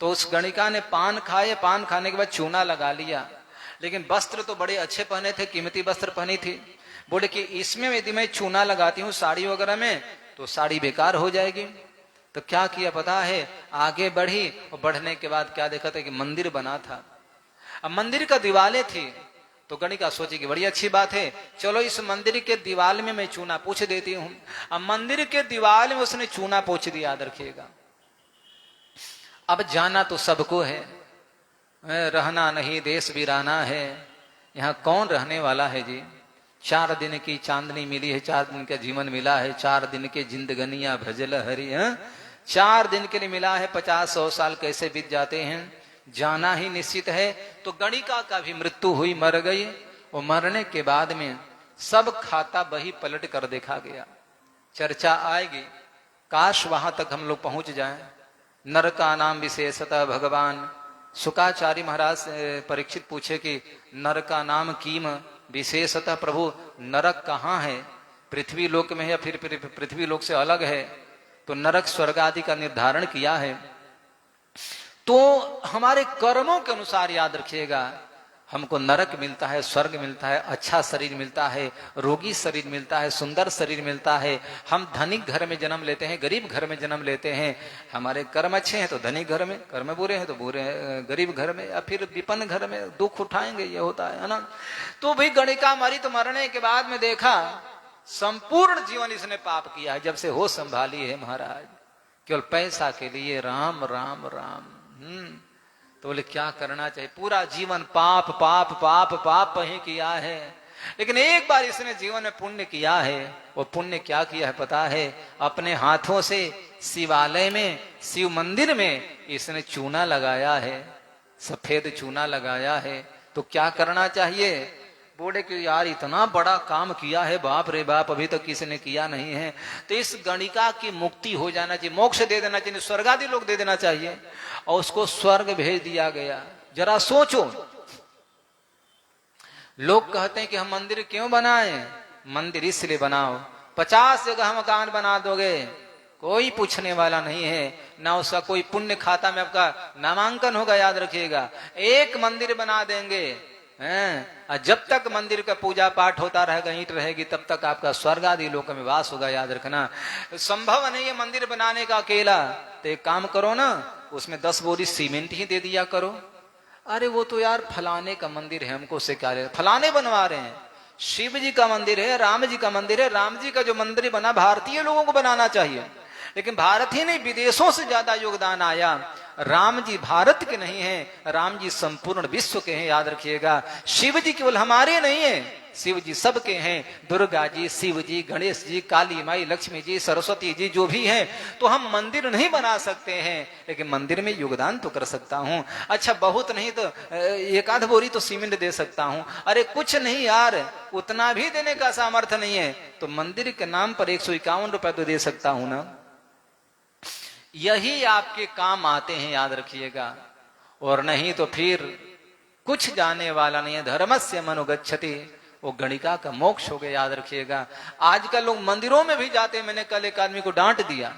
A: तो उस गणिका ने पान खाए, पान खाने के बाद चूना लगा लिया, लेकिन वस्त्र तो बड़े अच्छे पहने थे, कीमती वस्त्र पहनी थी। बोले कि इसमें यदि मैं चूना लगाती हूँ साड़ी वगैरह में तो साड़ी बेकार हो जाएगी। तो क्या किया पता है? आगे बढ़ी और बढ़ने के बाद क्या देखा था कि मंदिर बना था। अब मंदिर का दीवारें थी तो गणिका सोची कि बड़ी अच्छी बात है, चलो इस मंदिर के दीवार में मैं चूना पोंछ देती हूँ। अब मंदिर के दीवार में उसने चूना पोंछ दिया, याद रखिएगा। अब जाना तो सबको है, रहना नहीं देश वीराना है। यहाँ कौन रहने वाला है जी? 4 दिन की चांदनी मिली है, 4 दिन का जीवन मिला है, 4 दिन के जिंदगनिया भजल हरि। 4 दिन के लिए मिला है, 50-100 साल कैसे बीत जाते हैं। जाना ही निश्चित है। तो गणिका का भी मृत्यु हुई, मर गई। और मरने के बाद में सब खाता बही पलट कर देखा गया। चर्चा आएगी, काश वहां तक हम लोग पहुंच जाएं। नरका नाम विशेषतः भगवान शुकाचार्य महाराज से परीक्षित पूछे कि नर का नाम कीम विशेषतः प्रभु, नरक कहाँ है? पृथ्वी लोक में है या फिर पृथ्वी लोक से अलग है? तो नरक स्वर्ग आदि का निर्धारण किया है। तो हमारे कर्मों के अनुसार, याद रखिएगा, हमको नरक मिलता है, स्वर्ग मिलता है, अच्छा शरीर मिलता है, रोगी शरीर मिलता है, सुंदर शरीर मिलता है। हम धनिक घर में जन्म लेते हैं, गरीब घर में जन्म लेते हैं। हमारे कर्म अच्छे हैं तो धनिक घर में, कर्म बुरे हैं तो बुरे गरीब घर में, या फिर विपन्न घर में दुख उठाएंगे, ये होता है ना। तो भाई गणिका मरी तो मरने के बाद में देखा संपूर्ण जीवन इसने पाप किया है। जब से होश संभाली है महाराज, केवल पैसा के लिए राम राम राम। तो बोले क्या करना चाहिए? पूरा जीवन पाप पाप पाप पाप ही किया है, लेकिन एक बार इसने जीवन में पुण्य किया है। वो पुण्य क्या किया है पता है? अपने हाथों से शिवालय में, शिव मंदिर में इसने चूना लगाया है, सफेद चूना लगाया है। तो क्या करना चाहिए? बोले कि यार इतना बड़ा काम किया है, बाप रे बाप, अभी तक किसी ने किया नहीं है। तो इस गणिका की मुक्ति हो जाना चाहिए, मोक्ष दे देना चाहिए, स्वर्ग आदि लोग दे देना चाहिए। और उसको स्वर्ग भेज दिया गया। जरा सोचो, लोग कहते हैं कि हम मंदिर क्यों बनाएं? मंदिर इसलिए बनाओ, 50 जगह मकान बना दोगे कोई पूछने वाला नहीं है, ना उसका कोई पुण्य खाता में आपका नामांकन होगा। याद रखिएगा, एक मंदिर बना देंगे हैं, जब तक मंदिर का पूजा पाठ होता रहेगा, ईंट रहेगी, तब तक आपका स्वर्ग आदि लोक में वास होगा। याद रखना, संभव नहीं है मंदिर बनाने का अकेला। तो एक काम करो ना, उसमें 10 बोरी सीमेंट ही दे दिया करो। अरे वो तो यार फलाने का मंदिर है, हमको उससे क्या रहे, फलाने बनवा रहे हैं। शिव जी का मंदिर है, राम जी का मंदिर है। राम जी का जो मंदिर बना भारतीय लोगों को बनाना चाहिए, लेकिन भारत ही नहीं, विदेशों से ज्यादा योगदान आया। राम जी भारत के नहीं है, राम जी संपूर्ण विश्व के हैं। याद रखिएगा, शिव जी केवल हमारे नहीं है, शिव जी सबके हैं। दुर्गा जी, शिव जी, गणेश जी, काली माई, लक्ष्मी जी, सरस्वती जी जो भी हैं। तो हम मंदिर नहीं बना सकते हैं, लेकिन मंदिर में योगदान तो कर सकता हूं। अच्छा बहुत नहीं तो 1 आध बोरी तो सीमेंट दे सकता हूं। अरे कुछ नहीं यार, उतना भी देने का सामर्थ्य नहीं है, तो मंदिर के नाम पर 151 रुपए तो दे सकता हूं ना। यही आपके काम आते हैं, याद रखिएगा। और नहीं तो फिर कुछ जाने वाला नहीं है। धर्मस्य मनुगच्छति, वो गणिका का मोक्ष हो गया। याद रखिएगा, आजकल लोग मंदिरों में भी जाते हैं। मैंने कल एक आदमी को डांट दिया,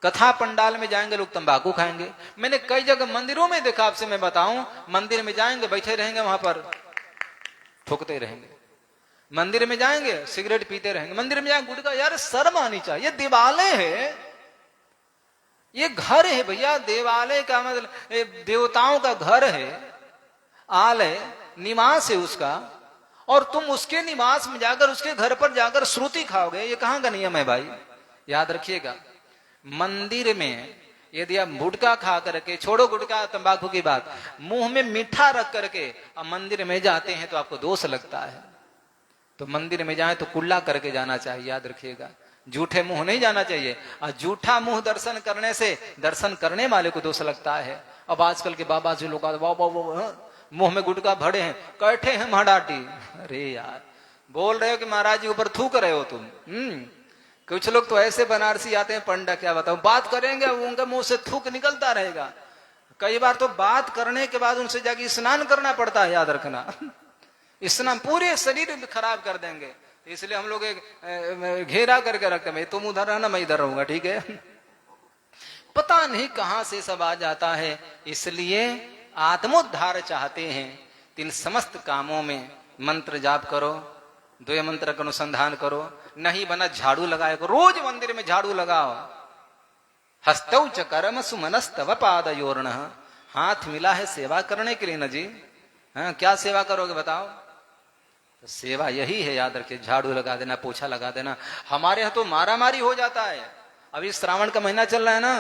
A: कथा पंडाल में जाएंगे लोग तंबाकू खाएंगे। मैंने कई जगह मंदिरों में देखा, आपसे मैं बताऊं, मंदिर में जाएंगे, बैठे रहेंगे वहां पर, थूकते रहेंगे। मंदिर में जाएंगे, सिगरेट पीते रहेंगे। मंदिर में जाएंगे, गुटखा। यार शर्म आनी चाहिए, देवालय है, ये घर है भैया। देवालय का मतलब देवताओं का घर है, आलय, निवास है उसका, और तुम उसके निवास में जाकर, उसके घर पर जाकर श्रुति खाओगे, ये कहां का नियम है भाई। याद रखिएगा, मंदिर में यदि आप गुटखा खा करके, छोड़ो गुटखा तंबाकू की बात, मुंह में मीठा रख करके अब मंदिर में जाते हैं तो आपको दोष लगता है। तो मंदिर में जाए तो कुल्ला करके जाना चाहिए। याद रखिएगा, झूठे मुंह नहीं जाना चाहिए। और झूठा मुंह दर्शन करने से दर्शन करने वाले को दोष लगता है। अब आजकल के बाबा जी लोग मुंह में गुटखा भरे हैं, कैठे हैं महाडाटी। अरे यार, बोल रहे हो कि महाराज जी ऊपर थूक रहे हो तुम। कुछ लोग तो ऐसे बनारसी आते हैं, पंडा क्या बताऊं, बात करेंगे उनके मुंह से थूक निकलता रहेगा। कई बार तो बात करने के बाद उनसे जाके स्नान करना पड़ता है। याद रखना, स्नान पूरे शरीर खराब कर देंगे। इसलिए हम लोग एक घेरा करके रखते हैं, तुम उधर रहना, मैं इधर रहूंगा, ठीक है। पता नहीं कहां से सब आ जाता है। इसलिए आत्मोद्धार चाहते हैं तो इन समस्त कामों में मंत्र जाप करो, 2 मंत्र का अनुसंधान करो। नहीं बना झाड़ू लगाए करो, रोज मंदिर में झाड़ू लगाओ। हस्तौ च कर्म सुमनस्तव पादयोर्न, हाथ मिला है सेवा करने के लिए न जी। हाँ, क्या सेवा करोगे बताओ। तो सेवा यही है, याद रखिए, झाड़ू लगा देना, पोछा लगा देना। हमारे यहाँ तो मारामारी हो जाता है। अभी श्रावण का महीना चल रहा है ना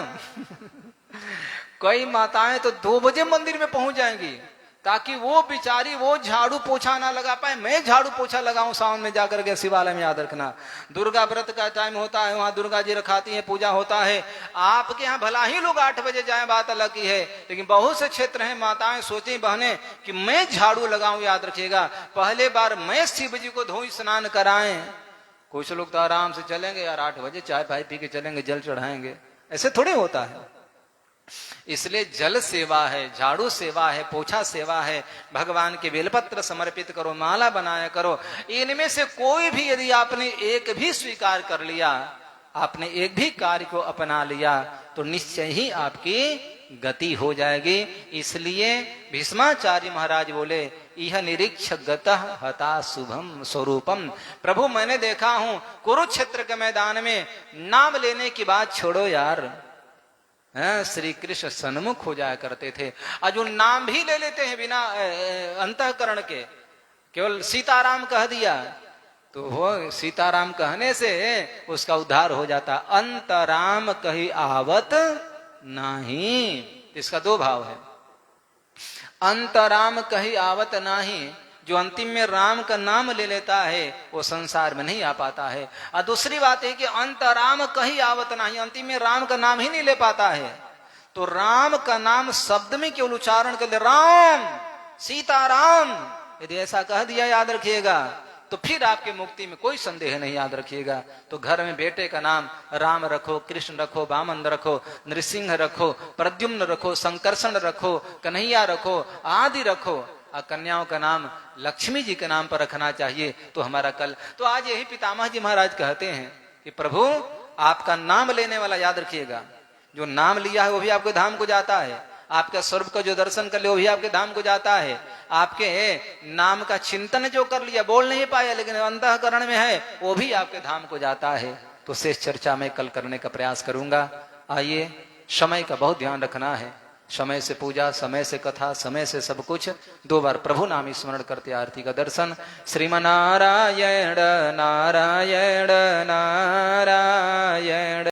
A: कई माताएं तो 2 बजे मंदिर में पहुंच जाएंगी, ताकि वो बिचारी वो झाड़ू पोछा ना लगा पाए, मैं झाड़ू पोछा लगाऊं सावन में जाकर के शिवालय में। याद रखना, दुर्गा व्रत का टाइम होता है, वहां दुर्गा जी रखाती है, पूजा होता है। आपके यहाँ भला ही लोग 8 बजे जाए, बात अलग की है, लेकिन बहुत से क्षेत्र हैं माताएं सोची बहने कि मैं झाड़ू लगाऊं। याद रखिएगा, पहले बार मैं शिव जी को धोई स्नान कराएं। कुछ लोग तो आराम से चलेंगे यार, 8 बजे चाय पाई पी के चलेंगे, जल चढ़ाएंगे। ऐसे थोड़ी होता है। इसलिए जल सेवा है, झाड़ू सेवा है, पोछा सेवा है, भगवान के बेलपत्र समर्पित करो, माला बनाया करो। इनमें से कोई भी यदि आपने एक भी स्वीकार कर लिया, आपने एक भी कार्य को अपना लिया, तो निश्चय ही आपकी गति हो जाएगी। इसलिए भीष्माचार्य महाराज बोले, यह निरीक्ष गतः हता शुभम स्वरूपम। प्रभु मैंने देखा हूं कुरुक्षेत्र के मैदान में नाम लेने की बात छोड़ो यार, श्री कृष्ण सन्मुख हो जाया करते थे। आज जो नाम भी ले लेते हैं बिना अंतःकरण के, केवल सीताराम कह दिया तो वो सीताराम कहने से उसका उद्धार हो जाता। अंतराम कही आवत नहीं, इसका 2 भाव है। अंतराम कही आवत नहीं, जो अंतिम में राम का नाम ले लेता है वो संसार में नहीं आ पाता है। और दूसरी बात है कि अंतराम कहीं आवत नहीं, अंतिम में राम का नाम ही नहीं ले पाता है। तो राम का नाम शब्द में केवल उच्चारण कर ले, राम सीताराम, यदि ऐसा कह दिया, याद रखिएगा, तो फिर आपकी मुक्ति में कोई संदेह नहीं। याद रखिएगा, तो घर में बेटे का नाम राम रखो, कृष्ण रखो, वामन रखो, नृसिंह रखो, प्रद्युम्न रखो, संकर्षण रखो, कन्हैया रखो, आदि रखो। कन्याओं का नाम लक्ष्मी जी के नाम पर रखना चाहिए। तो हमारा कल तो आज यही पितामह जी महाराज कहते हैं कि प्रभु आपका नाम लेने वाला याद रखिएगा, जो नाम लिया है वो भी आपके धाम को जाता है, आपके स्वरूप का जो दर्शन कर लिया वो भी आपके धाम को जाता है, आपके नाम का चिंतन जो कर लिया, बोल नहीं पाया लेकिन अंतःकरण में है, वो भी आपके धाम को जाता है। तो शेष चर्चा में कल करने का प्रयास करूंगा। आइए, समय का बहुत ध्यान रखना है, समय से पूजा, समय से कथा, समय से सब कुछ। 2 बार प्रभु नाम स्मरण करते आरती का दर्शन। श्रीमनारायण नारायण नारायण।